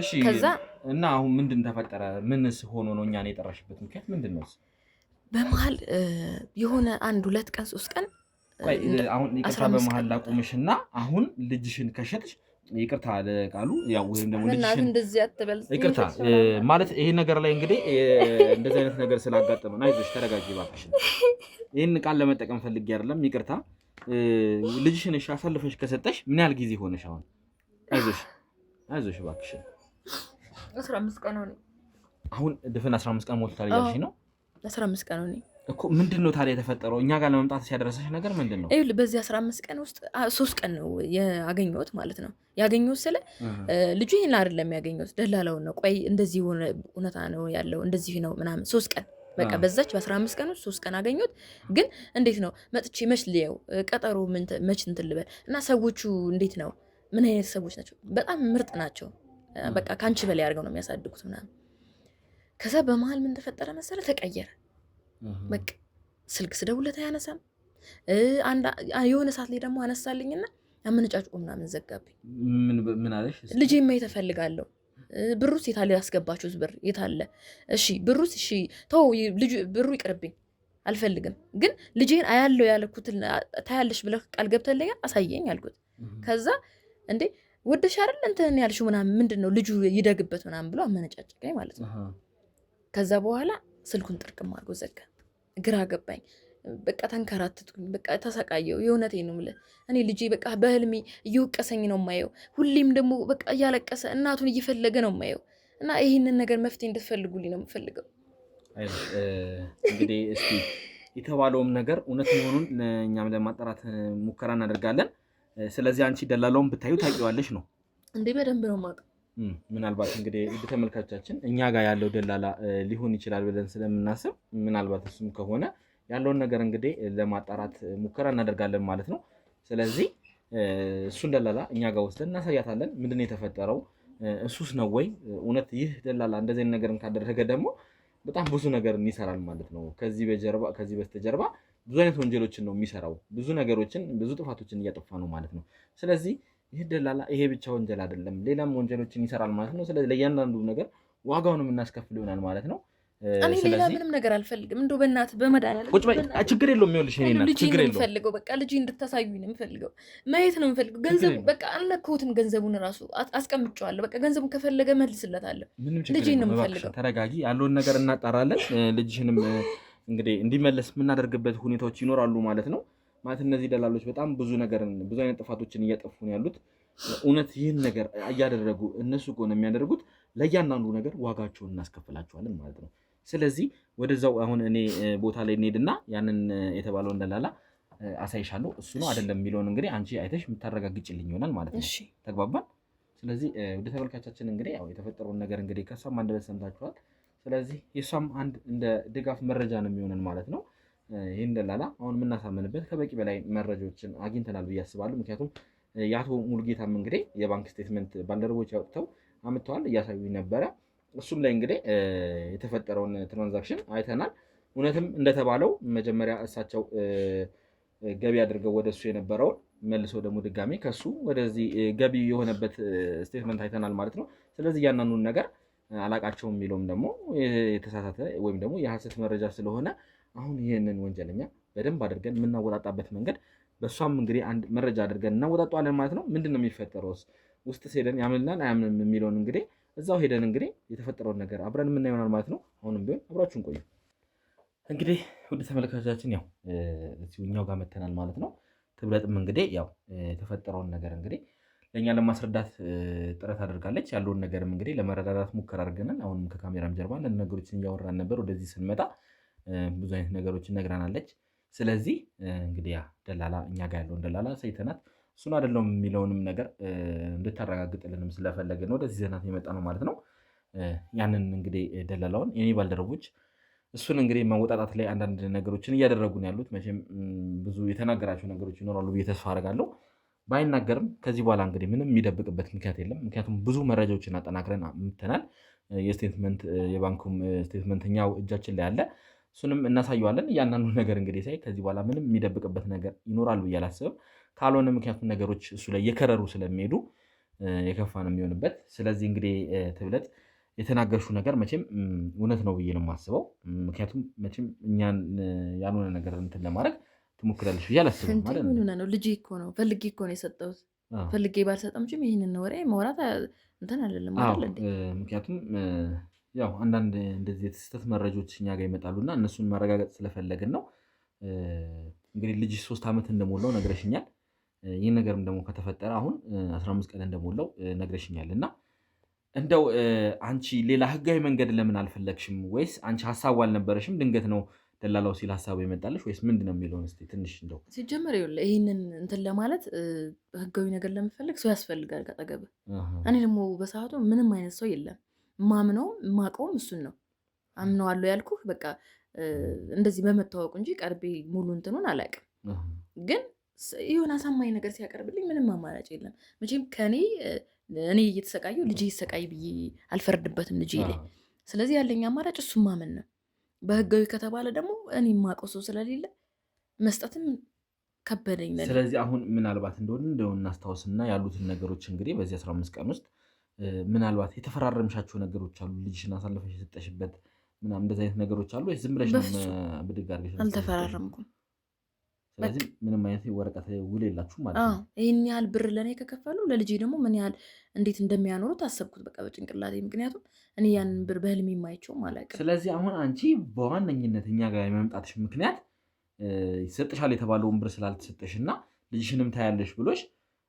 እሺ ከዛ እና አሁን ምንድን ተፈጠረ? ምንስ ሆኖ ነው እኛን የጠራሽበት ምክንያት ምንድን ነው? በመሀል የሆነ 1-2 ቀን 3 ቀን አሁን ይቅርታ በመሀል ላቁምሽና አሁን ልጅሽን ከሸጥሽ ይቅርታ ለቃሉ ያው ወይም ደግሞ ልጅሽን እንደዚህ አትበል ይቅርታ ማለት ይሄ ነገር ላይ እንግዲህ እንደዚህ አይነት ነገር ስላጋጠመን አይዞሽ ተረጋጊ እባክሽ። ይሄን ቃል ለመጠቀም ፈልጌ አይደለም ይቅርታ። ልጅሽን እሺ አሳልፈሽ ከሰጠሽ ምን ያህል ጊዜ ሆነሽ አሁን? አይዞሽ እባክሽ 15 ቀን ሆነ። አሁን ድፍን 15 ቀን ሞልቷል እያልሽኝ ነው? 15 ቀን ሆነ እኮ። ምንድነው ታዲያ የተፈጠረው? እኛ ጋር ለመምጣት ሲያደረሰሽ ነገር ምንድነው? ይኸውልህ በዚህ 15 ቀን ውስጥ 3 ቀን ነው ያገኘሁት ማለት ነው። ያገኘሁት ስለ ልጁ ይሄን አይደለም ያገኘሁት ደላላውን ነው። ቆይ እንደዚህ ሆነ እውነታ ነው ያለው እንደዚህ ነው ምናምን 3 ቀን በቃ በዛች በ15 ቀን ውስጥ 3 ቀን አገኘሁት። ግን እንዴት ነው መጥቼ መች ልየው ቀጠሮ መች እንትን ልበል እና ሰዎቹ እንዴት ነው ምን አይነት ሰዎች ናቸው? በጣም ምርጥ ናቸው። በቃ ካንቺ በላይ አድርገው ነው የሚያሳድጉት ምናምን። ከዛ በመሀል ምን ተፈጠረ መሰለ ተቀየረ። በቃ ስልክ ስደውልለት አያነሳም። የሆነ ሰዓት ላይ ደግሞ አነሳልኝና አመነጫጭቆ ምናምን ዘጋብኝ። ምን አለሽ? ልጄ ማየት እፈልጋለሁ። ብሩስ የታለ ያስገባችሁት ብር የታለ? እሺ ብሩስ እሺ ተው ልጅ ብሩ ይቅርብኝ አልፈልግም። ግን ልጄን አያለው ያልኩት ታያለሽ ብለህ ቃል ገብተልኛል አሳየኝ አልኩት። ከዛ እንዴ ወደሽ አይደል እንትን ያልሽው ምናምን ምንድነው ልጁ ይደግበት ምናምን ብሎ አመነጫጭቀኝ ማለት ነው። ከዛ በኋላ ስልኩን ጥርቅም አድርጎ ዘጋ። ግራ ገባኝ። በቃ ተንከራተትኩኝ። በቃ ተሰቃየው። የእውነቴን ነው የምልህ እኔ ልጄ በቃ በህልሜ እየወቀሰኝ ነው የማየው። ሁሌም ደግሞ በቃ እያለቀሰ እናቱን እየፈለገ ነው የማየው። እና ይህንን ነገር መፍትሄ እንድትፈልጉልኝ ነው የምፈልገው። እንግዲህ እስኪ የተባለውም ነገር እውነት መሆኑን እኛም ለማጣራት ሙከራ እናደርጋለን። ስለዚህ አንቺ ደላላውን ብታዩ ታውቂዋለሽ ነው እንዴ? በደንብ ነው የማውቀው። ምናልባት እንግዲህ ውድ ተመልካቾቻችን እኛ ጋር ያለው ደላላ ሊሆን ይችላል ብለን ስለምናስብ ምናልባት እሱም ከሆነ ያለውን ነገር እንግዲህ ለማጣራት ሙከራ እናደርጋለን ማለት ነው። ስለዚህ እሱን ደላላ እኛ ጋር ወስደን እናሳያታለን። ምንድን ነው የተፈጠረው? እሱስ ነው ወይ እውነት ይህ ደላላ እንደዚህ አይነት ነገርን ካደረገ ደግሞ በጣም ብዙ ነገር ይሰራል ማለት ነው። ከዚህ በስተጀርባ ብዙ አይነት ወንጀሎችን ነው የሚሰራው። ብዙ ነገሮችን ብዙ ጥፋቶችን እያጠፋ ነው ማለት ነው። ስለዚህ ይህ ደላላ ይሄ ብቻ ወንጀል አይደለም፣ ሌላም ወንጀሎችን ይሰራል ማለት ነው። ስለዚህ ለእያንዳንዱ ነገር ዋጋውን የምናስከፍል ይሆናል ማለት ነው። እኔ ሌላ ምንም ነገር አልፈልግም። እንደው በእናትህ በመድኃኒዓለም ቁጭ በይ። ችግር የለውም። ይኸውልሽ እኔ እናት ችግር የለውም። የምፈልገው በቃ ልጅ እንድታሳዩኝ ነው የምፈልገው። ማየት ነው የምፈልገው። ገንዘቡ በቃ አልነካሁትም። ገንዘቡን ራሱ አስቀምጬዋለሁ። በቃ ገንዘቡን ከፈለገ መልስለታለሁ። ልጄን ነው የምፈልገው። ተረጋጊ። ያለውን ነገር እናጣራለን። ልጅሽንም እንግዲህ እንዲመለስ የምናደርግበት ሁኔታዎች ይኖራሉ ማለት ነው። ማለት እነዚህ ደላሎች በጣም ብዙ አይነት ጥፋቶችን እያጠፉ ነው ያሉት። እውነት ይህን ነገር እያደረጉ እነሱ ከሆነ የሚያደርጉት ለእያንዳንዱ ነገር ዋጋቸውን እናስከፍላቸዋለን ማለት ነው። ስለዚህ ወደዛው አሁን እኔ ቦታ ላይ እንሄድና ያንን የተባለውን ደላላ አሳይሻለሁ። እሱ ነው አይደለም የሚለውን እንግዲህ አንቺ አይተሽ የምታረጋግጭልኝ ይሆናል ማለት ነው። ተግባባን? ስለዚህ ወደ ተመልካቻችን እንግዲህ ያው የተፈጠረውን ነገር እንግዲህ ከሷም አንደበት ሰምታችኋል። ስለዚህ የሷም አንድ እንደ ድጋፍ መረጃ ነው የሚሆነን ማለት ነው። ይህን ደላላ አሁን የምናሳምንበት ከበቂ በላይ መረጃዎችን አግኝተናል ብዬ አስባለሁ። ምክንያቱም የአቶ ሙሉጌታም እንግዲህ የባንክ ስቴትመንት ባልደረቦች ያወጥተው አምጥተዋል፣ እያሳዩ ነበረ። እሱም ላይ እንግዲህ የተፈጠረውን ትራንዛክሽን አይተናል። እውነትም እንደተባለው መጀመሪያ እሳቸው ገቢ አድርገው ወደ እሱ የነበረውን መልሰው ደግሞ ድጋሚ ከሱ ወደዚህ ገቢ የሆነበት ስቴትመንት አይተናል ማለት ነው። ስለዚህ እያንዳንዱን ነገር አላቃቸውም የሚለውም ደግሞ የተሳሳተ ወይም ደግሞ የሐሰት መረጃ ስለሆነ አሁን ይህንን ወንጀለኛ በደንብ አድርገን የምናወጣጣበት መንገድ በእሷም እንግዲህ አንድ መረጃ አድርገን እናወጣጧለን ማለት ነው። ምንድን ነው የሚፈጠረው ውስጥ ሄደን ያምንናል አያምንም የሚለውን እንግዲህ እዛው ሄደን እንግዲህ የተፈጠረውን ነገር አብረን የምናየሆናል ማለት ነው። አሁንም ቢሆን አብራችሁን ቆዩ። እንግዲህ ውድ ተመልካቾቻችን ያው እኛው ጋር መተናል ማለት ነው። ትብለጥም እንግዲህ ያው የተፈጠረውን ነገር እንግዲህ ለእኛ ለማስረዳት ጥረት አድርጋለች። ያለውን ነገርም እንግዲህ ለመረዳዳት ሙከራ አድርገናል። አሁንም ከካሜራም ጀርባ አንዳንድ ነገሮችን እያወራን ነበር። ወደዚህ ስንመጣ ብዙ አይነት ነገሮችን ነግራናለች። ስለዚህ እንግዲህ ያ ደላላ እኛ ጋር ያለውን ደላላ ሰይተናት እሱን አይደለም የሚለውንም ነገር እንድታረጋግጥልንም ስለፈለግን ወደዚህ ዘናት የመጣ ነው ማለት ነው። ያንን እንግዲህ ደላላውን የኔ ባልደረቦች እሱን እንግዲህ መወጣጣት ላይ አንዳንድ ነገሮችን እያደረጉ ነው ያሉት። መቼም ብዙ የተናገራቸው ነገሮች ይኖራሉ ብዬ ተስፋ አደርጋለሁ። ባይናገርም ከዚህ በኋላ እንግዲህ ምንም የሚደብቅበት ምክንያት የለም። ምክንያቱም ብዙ መረጃዎችን አጠናክረን ምተናል። የባንኩም ስቴትመንት እኛው እጃችን ላይ አለ። እሱንም እናሳየዋለን። እያንዳንዱ ነገር እንግዲህ ሳይ ከዚህ በኋላ ምንም የሚደብቅበት ነገር ይኖራል ብዬ አላስብም። ካልሆነ ምክንያቱም ነገሮች እሱ ላይ የከረሩ ስለሚሄዱ የከፋ ነው የሚሆንበት። ስለዚህ እንግዲህ ትብለጥ የተናገርሽው ነገር መቼም እውነት ነው ብዬ ነው የማስበው። ምክንያቱም መቼም እኛን ያልሆነ ነገር እንትን ለማድረግ ትሞክራለሽ ብዬ አላስብም ማለት ነው። ነው ልጅ እኮ ነው ፈልጌ እኮ ነው የሰጠሁት። ፈልጌ ባልሰጠም ይህንን ወሬ ማውራት እንትን አይደለም አይደል? ምክንያቱም ያው አንዳንድ እንደዚህ የተሰተት መረጃዎች እኛ ጋር ይመጣሉና እነሱን ማረጋገጥ ስለፈለግን ነው። እንግዲህ ልጅ 3 ዓመት እንደሞላው ነግረሽኛል። ይህን ነገርም ደግሞ ከተፈጠረ አሁን 15 ቀን እንደሞላው ነግረሽኛል። እና እንደው አንቺ ሌላ ህጋዊ መንገድ ለምን አልፈለግሽም? ወይስ አንቺ ሀሳቡ አልነበረሽም? ድንገት ነው ደላላው ሲል ሀሳቡ ይመጣልሽ ወይስ ምንድን ነው የሚለውን እስኪ ትንሽ እንደው ሲጀመር ይህንን እንትን ለማለት ህጋዊ ነገር ለምፈልግ ሰው ያስፈልጋል ከጠገብ። እኔ ደግሞ በሰዓቱ ምንም አይነት ሰው የለም። ማምነው ማቀውም እሱን ነው። አምነዋለሁ ያልኩህ በቃ እንደዚህ በመታወቁ እንጂ ቀርቤ ሙሉ እንትኑን አላውቅም። ግን የሆነ አሳማኝ ነገር ሲያቀርብልኝ ምንም አማራጭ የለም። መቼም እኔ እየተሰቃየሁ ልጄ ይሰቃይ ብዬ አልፈርድበትም ልጄ ላይ። ስለዚህ ያለኝ አማራጭ እሱን ማመን ነው። በህጋዊ ከተባለ ደግሞ እኔ የማውቀው ሰው ስለሌለ መስጠትም ከበደኝ። ስለዚህ አሁን ምናልባት እንደው እናስታውስና ያሉትን ነገሮች እንግዲህ በዚህ 15 ቀን ውስጥ ምናልባት የተፈራረምሻቸው ነገሮች አሉ? ልጅሽን አሳልፈሽ የሰጠሽበት ምናምን እንደዚህ አይነት ነገሮች አሉ ወይስ ዝም ብለሽ ብድግ አድርገሽ? አልተፈራረምኩም። ስለዚህ ምንም አይነት ወረቀት ውል የላችሁም ማለት ነው? ይህን ያህል ብር ለእኔ ከከፈሉ ለልጄ ደግሞ ምን ያህል እንዴት እንደሚያኖሩት አሰብኩት በቃ በጭንቅላቴ። ምክንያቱም እኔ ያንን ብር በህልም የማይቸውም አላውቅም። ስለዚህ አሁን አንቺ በዋነኝነት እኛ ጋር የመምጣትሽ ምክንያት ይሰጥሻል የተባለውን ብር ስላልተሰጠሽ እና ልጅሽንም ታያለሽ ብሎሽ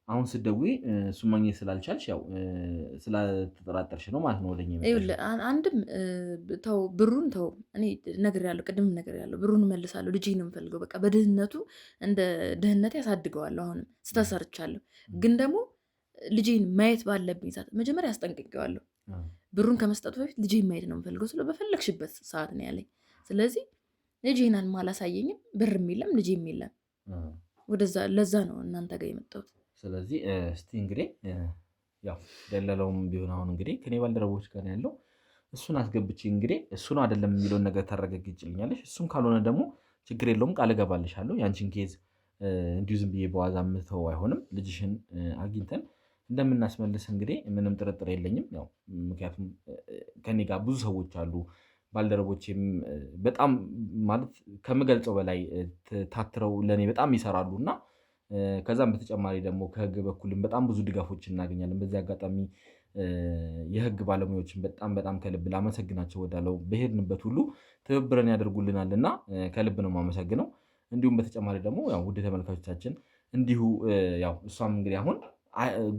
አሁን ስትደውይ እሱን ማግኘት ስላልቻልሽ ያው ስላልተጠራጠርሽ ነው ማለት ነው ወደኛ ይኸውልህ አንድም ተው ብሩን ተው እኔ ነግሬያለሁ ቅድምም ነግሬያለሁ ብሩን እመልሳለሁ ልጄን ነው የምፈልገው በቃ በድህነቱ እንደ ድህነቴ ያሳድገዋለሁ አሁንም ስተሰርቻለሁ ግን ደግሞ ልጄን ማየት ባለብኝ ሰዓት መጀመሪያ አስጠንቅቄዋለሁ ብሩን ከመስጠቱ በፊት ልጄን ማየት ነው የምፈልገው ስለ በፈለግሽበት ሰዓት ነው ያለኝ ስለዚህ ልጄን አላሳየኝም ብርም የለም ልጄም የለም ወደዛ ለዛ ነው እናንተ ጋር የመጣሁት ስለዚህ እስቲ እንግዲህ ያው ደለለውም ቢሆን አሁን እንግዲህ ከኔ ባልደረቦች ጋር ያለው እሱን አስገብቼ እንግዲህ እሱ ነው አይደለም የሚለውን ነገር ታረጋግጭልኛለሽ እሱም ካልሆነ ደግሞ ችግር የለውም ቃል እገባልሻለሁ ያንቺን ኬዝ እንዲሁ ዝም ብዬ በዋዛ ምተው አይሆንም ልጅሽን አግኝተን እንደምናስመልስ እንግዲህ ምንም ጥርጥር የለኝም ያው ምክንያቱም ከኔ ጋር ብዙ ሰዎች አሉ ባልደረቦቼም በጣም ማለት ከምገልጸው በላይ ታትረው ለኔ በጣም ይሰራሉ እና ከዛም በተጨማሪ ደግሞ ከህግ በኩልም በጣም ብዙ ድጋፎች እናገኛለን በዚህ አጋጣሚ የህግ ባለሙያዎችን በጣም ከልብ ላመሰግናቸው ወዳለው በሄድንበት ሁሉ ትብብረን ያደርጉልናልና ከልብ ነው የማመሰግነው እንዲሁም በተጨማሪ ደግሞ ያው ውድ ተመልካቾቻችን እንዲሁ ያው እሷም እንግዲህ አሁን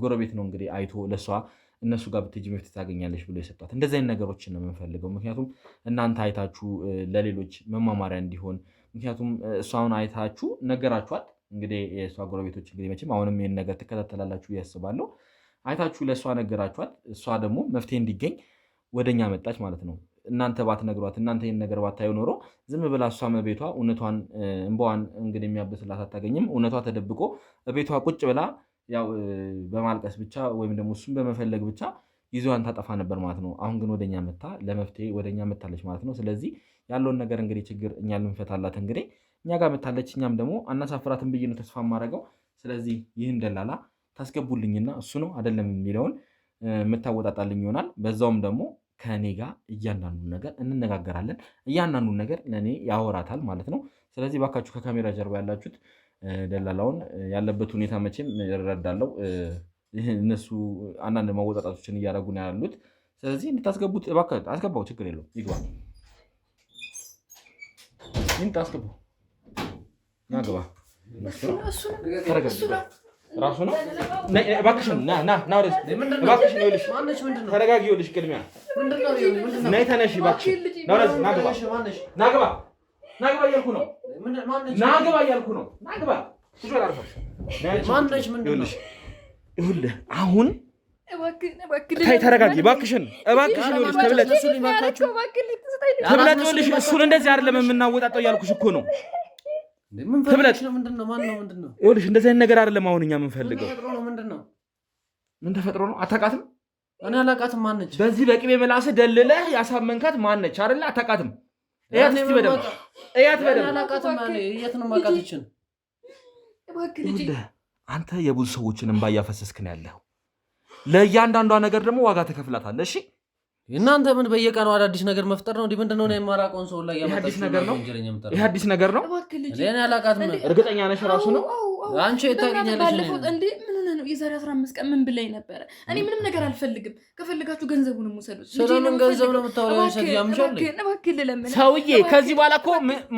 ጎረቤት ነው እንግዲህ አይቶ ለሷ እነሱ ጋር ብትሄጂ መፍትሄ ታገኛለሽ ብሎ የሰጧት እንደዚህ አይነት ነገሮችን ነው የምንፈልገው ምክንያቱም እናንተ አይታችሁ ለሌሎች መማማሪያ እንዲሆን ምክንያቱም እሷን አይታችሁ ነገራችኋት እንግዲህ የእሷ ጎረቤቶች እንግዲህ መቼም አሁንም ይሄን ነገር ትከታተላላችሁ ያስባለሁ አይታችሁ ለእሷ ነገራችኋት እሷ ደግሞ መፍትሄ እንዲገኝ ወደኛ መጣች ማለት ነው እናንተ ባትነግሯት እናንተ ይሄን ነገር ባታዩ ኖሮ ዝም ብላ እሷ መቤቷ እውነቷን እንባዋን እንግዲህ የሚያብስላት አታገኝም እውነቷ ተደብቆ ቤቷ ቁጭ ብላ ያው በማልቀስ ብቻ ወይም ደግሞ እሱን በመፈለግ ብቻ ጊዜዋን ታጠፋ ነበር ማለት ነው አሁን ግን ወደኛ መጣ ለመፍትሄ ወደኛ መጣለች ማለት ነው ስለዚህ ያለውን ነገር እንግዲህ ችግር እኛ ልንፈታላት እንግዲህ እኛ ጋር መጣለች እኛም ደግሞ አናሳፍራትን ብዬ ነው ተስፋ ማድረገው ስለዚህ ይህን ደላላ ታስገቡልኝና እሱ ነው አይደለም የሚለውን የምታወጣጣልኝ ይሆናል በዛውም ደግሞ ከኔ ጋር እያንዳንዱን ነገር እንነጋገራለን እያንዳንዱን ነገር ለኔ ያወራታል ማለት ነው ስለዚህ ባካችሁ ከካሜራ ጀርባ ያላችሁት ደላላውን ያለበት ሁኔታ መቼም እረዳለሁ እነሱ አንዳንድ ማወጣጣቶችን እያደረጉ ነው ያሉት ስለዚህ እንድታስገቡት እባክህ አስገባው ችግር የለውም ይግባ እንድታስገባው ናግባ ራሱ ነው እባክሽን ና ወደዚህ እባክሽን ይኸውልሽ ተረጋጊ ይኸውልሽ ቅድሚያ ነይ ተነሽ እባክሽ ና ወደዚህ ናግባ እያልኩ ነው ናግባ እያልኩ ነው ናግባ ይኸውልሽ አሁን ተረጋጊ እባክሽን ይኸውልሽ ትብለጥ ይኸውልሽ እሱን እንደዚህ አይደለም የምናወጣጣው እያልኩሽ እኮ ነው ትብለጥ ይኸውልሽ እንደዚህ አይነት ነገር አይደለም አሁን እኛ የምንፈልገው ምን ተፈጥሮ ነው አታውቃትም እኔ አላውቃትም ማነች በዚህ በቅቤ ምላስህ ደልለህ ያሳመንካት ማነች አይደለ አታውቃትም እያት እስቲ በደምብ እያት በደምብ አላውቃትም የት ነው ማውቃትችን አንተ የብዙ ሰዎችን እንባ እያፈሰስክ ነው ያለው ለእያንዳንዷ ነገር ደግሞ ዋጋ ተከፍላታለህ እሺ እናንተ ምን በየቀኑ አዳዲስ ነገር መፍጠር ነው እንዴ ምንድነው ነው የማራቀውን ሰው ላይ ይሄ አዲስ ነገር ነው እኔ አላውቃትም እርግጠኛ ነሽ ራሱ ነው አንቺ የታገኛለሽ እንዴ ምን ነው የዛሬ 15 ቀን ምን ብለኝ ነበር እኔ ምንም ነገር አልፈልግም ከፈልጋችሁ ገንዘቡንም ወሰዱት ስለምን ገንዘብ ነው የምታወራው ያምሻል ሰውዬ ከዚህ በኋላ እኮ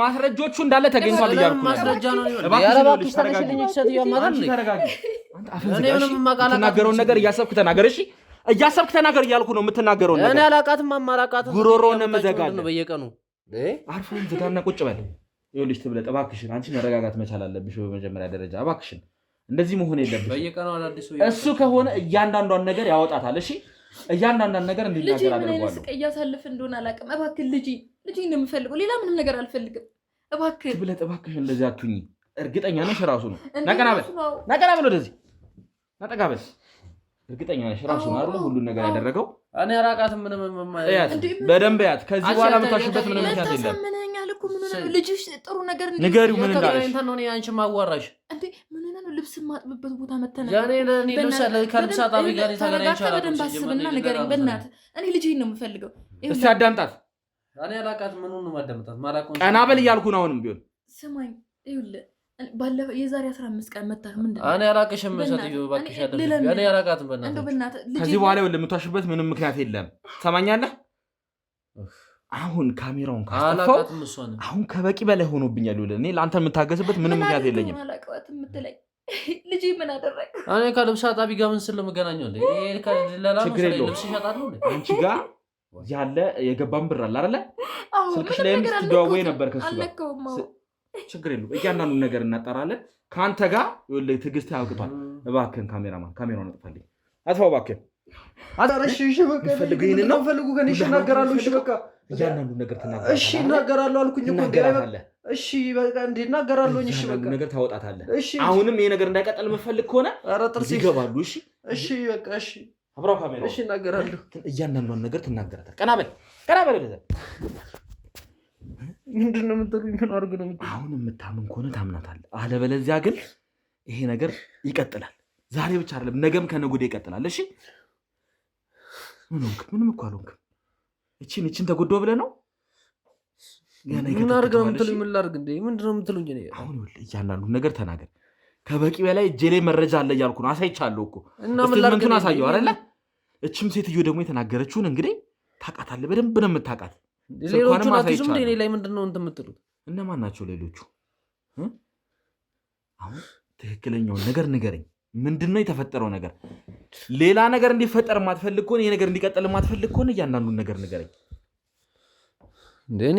ማስረጃዎቹ እንዳለ ተገኝቷል እያልኩ ነው ማስረጃ ነው ያረባክሽ ተነሽልኝ ሰትያ ማለት ነው ተረጋጊ አንተ ተናገረውን ነገር እያሰብክ ተናገር እሺ እያሰብክ ተናገር እያልኩ ነው የምትናገረው ነገር እኔ አላውቃትም ማማራቃትም ጉሮሮን መዘጋት ነው በየቀኑ አርፈን ዝጋና ቁጭ በል ይኸውልሽ ትብለጥ እባክሽን አንቺ መረጋጋት መቻል አለብሽ በመጀመሪያ ደረጃ እባክሽን እንደዚህ መሆን የለብሽ በየቀኑ አዳዲስ እሱ ከሆነ እያንዳንዷን ነገር ያወጣታል እሺ እያንዳንዷን ነገር እንዲናገር አደርጋለሁ ልጅ ምን ያሳልፍ እንደሆነ አላውቅም እባክህ ልጅ ነው የምፈልገው ሌላ ምንም ነገር አልፈልግም እባክህ ትብለጥ እባክሽ እንደዚህ አትሁኚ እርግጠኛ ነሽ ራሱ ነው ነቀናበል ወደዚህ ነጠቃበል እርግጠኛ ነሽ ራሱ ነው አይደል ሁሉ ነገር ያደረገው እኔ አራቃት ምንም በደንብ ያት ከዚህ በኋላ የምታሽበት ምንም ምክንያት የለም እኮ ምን ነው ልጅሽ ጥሩ ነገር ንገሪው ምን እንዳለሽ እንትን ነው አንቺ ማዋራሽ እንዴ ምን ነው ልብስ ማጥብበት ቦታ መተና ያኔ ለኔ ልብስ ከልብስ አጣቢ ጋር ተገናኝቻለሁ በደንብ አስብና ንገረኝ በእናትህ እኔ ልጅህን ነው የምፈልገው እስቲ አዳምጣት እኔ አራቃት ምን ነው ማዳምጣት ማራቆን ቀና በል እያልኩ ነው አሁንም ቢሆን ስማኝ ይኸውልህ ባለፈው የዛሬ 15 ቀን መጣህ ምንድነው እኔ አላቀሽም ሰጥዩ ባክሽ አይደለም እኔ አላቃትም በእናትህ ከዚህ በኋላ የምታሽበት ምንም ምክንያት የለም ሰማኛለህ አሁን ካሜራውን ካስተፋው አሁን ከበቂ በላይ ሆኖብኛል ይኸውልህ እኔ ለአንተ የምታገስበት ምንም ምክንያት የለኝም አላቀዋትም የምትለኝ ልጅ ምን አደረገ? እኔ ከልብስ አጣቢ ጋር ምን ስለምገናኘው እንዴ? ይሄ ከደላላ ነው ልብስ ይሸጣሉ እንዴ? አንቺ ጋር ያለ የገባን ብር አለ አይደለ? ስልክሽ ላይም ስትደዋወይ ነበር ከሱ ጋር። ችግር የለውም እያንዳንዱ ነገር እናጣራለን። ከአንተ ጋር ይኸውልህ ትዕግስት ያውቅቷል። እባክህን ካሜራውን አጥፋልኝ። አጥፋው እባክህን። አዳረሽ እሺ በቃ ፈልጉ ከኔ እናገራለሁ። እሺ በቃ እያንዳንዱ ነገር ተናገራለህ። እሺ እናገራለሁ አልኩኝ እኮ እናገራለህ። እሺ በቃ እንዴ እናገራለሁ። እሺ በቃ ነገር ታወጣታለህ። አሁንም ይሄ ነገር እንዳይቀጥል የምፈልግ ከሆነ ይገባሉ። እሺ እሺ በቃ እሺ አብራው ካሜራው እሺ እናገራለሁ። እያንዳንዱን ነገር ትናገራታለህ። ቀና በል ለዛ ምንድነው የምትሉኝ? ምን አድርግ ነው የምትሉኝ? አሁን የምታምን ከሆነ ታምናታለህ። አለበለዚያ ግን ይሄ ነገር ይቀጥላል። ዛሬ ብቻ አይደለም ነገም ከነገ ወዲያ ይቀጥላል። እሺ ምንም እኮ አልሆንክም። እቺን ተጎዳው ብለህ ነው ምን አድርግ ነው የምትሉኝ? ምን ላድርግ እንዴ? ምንድነው የምትሉኝ? አሁን እያንዳንዱ ነገር ተናገር። ከበቂ በላይ እጄ ላይ መረጃ አለ እያልኩ ነው። አሳይቻለሁ እኮ ምን አሳየው አይደለ? እችም ሴትዮ ደግሞ የተናገረችውን እንግዲህ ታውቃታለህ። በደንብ ነው የምታውቃት። ሌሎቹ ናቸው እንዴ? እኔ ላይ ምንድነው እንትን የምትሉት? እነማን ናቸው ሌሎቹ? አሁን ትክክለኛውን ነገር ንገረኝ። ምንድነው የተፈጠረው ነገር? ሌላ ነገር እንዲፈጠር የማትፈልግ ከሆነ ይሄ ነገር እንዲቀጥል የማትፈልግ ከሆነ እያንዳንዱን ነገር ንገረኝ። እኔ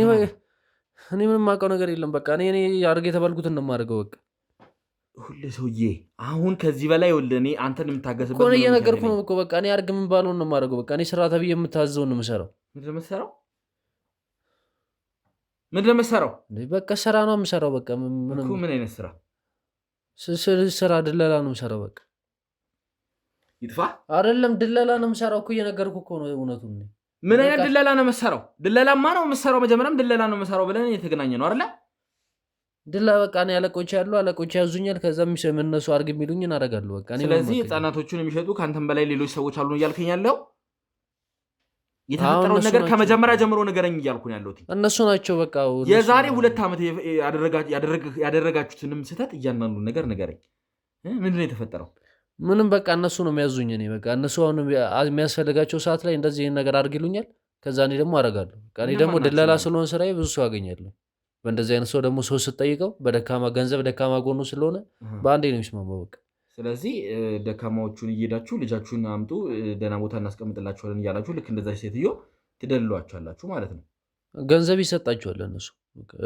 ምንም የማውቀው ነገር የለም። በቃ እኔ አድርግ የተባልኩትን ነው የማደርገው። በቃ ሁሌ ሰውዬ አሁን ከዚህ በላይ ወልደ እኔ አንተን የምታገስበት እኮ እየነገርኩህ ነው እኮ። በቃ እኔ አድርግ የምባለውን ነው የማደርገው። በቃ እኔ ስራ ተብዬ የምታዘውን ነው የምሰራው። ምንድን ነው የምትሰራው? በቃ ስራ ነው የምሰራው። በቃ ምን አይነት ስራ? ስራ ድለላ ነው የምሰራው። በቃ ይጥፋ አይደለም ድለላ ነው የምሰራው እኮ እየነገርኩህ እኮ ነው እውነቱን። ምን አይነት ድለላ ነው የምሰራው? ድለላማ ነው የምሰራው። መጀመሪያም ድለላ ነው የምሰራው ብለን የተገናኘ ነው አይደለ? ድላ በቃ እኔ አለቆች ያዙኛል። ከዛ እነሱ አድርግ የሚሉኝን አደርጋለሁ። በቃ ስለዚህ ህፃናቶቹን የሚሸጡ ከአንተም በላይ ሌሎች ሰዎች አሉ እያልከኝ ያለው? የተፈጠረውን ነገር ከመጀመሪያ ጀምሮ ንገረኝ እያልኩ ነው ያለሁት። እነሱ ናቸው በቃ የዛሬ 2 ዓመት ያደረጋችሁትንም ስህተት እያንዳንዱን ነገር ንገረኝ። ምንድን ነው የተፈጠረው? ምንም በቃ እነሱ ነው የሚያዙኝ። እኔ በቃ እነሱ አሁን የሚያስፈልጋቸው ሰዓት ላይ እንደዚህ ነገር አድርግ ይሉኛል። ከዛ እኔ ደግሞ አደርጋለሁ። እኔ ደግሞ ድለላ ስለሆነ ስራዬ ብዙ ሰው አገኛለሁ። በእንደዚህ አይነት ሰው ደግሞ ሰው ስትጠይቀው በደካማ ገንዘብ ደካማ ጎኑ ስለሆነ በአንዴ ነው የሚስማማው። በቃ ስለዚህ ደካማዎቹን እየሄዳችሁ ልጃችሁን አምጡ ደህና ቦታ እናስቀምጥላችኋለን እያላችሁ ልክ እንደዛ ሴትዮ ትደልሏቸዋላችሁ ማለት ነው። ገንዘብ ይሰጣችኋል።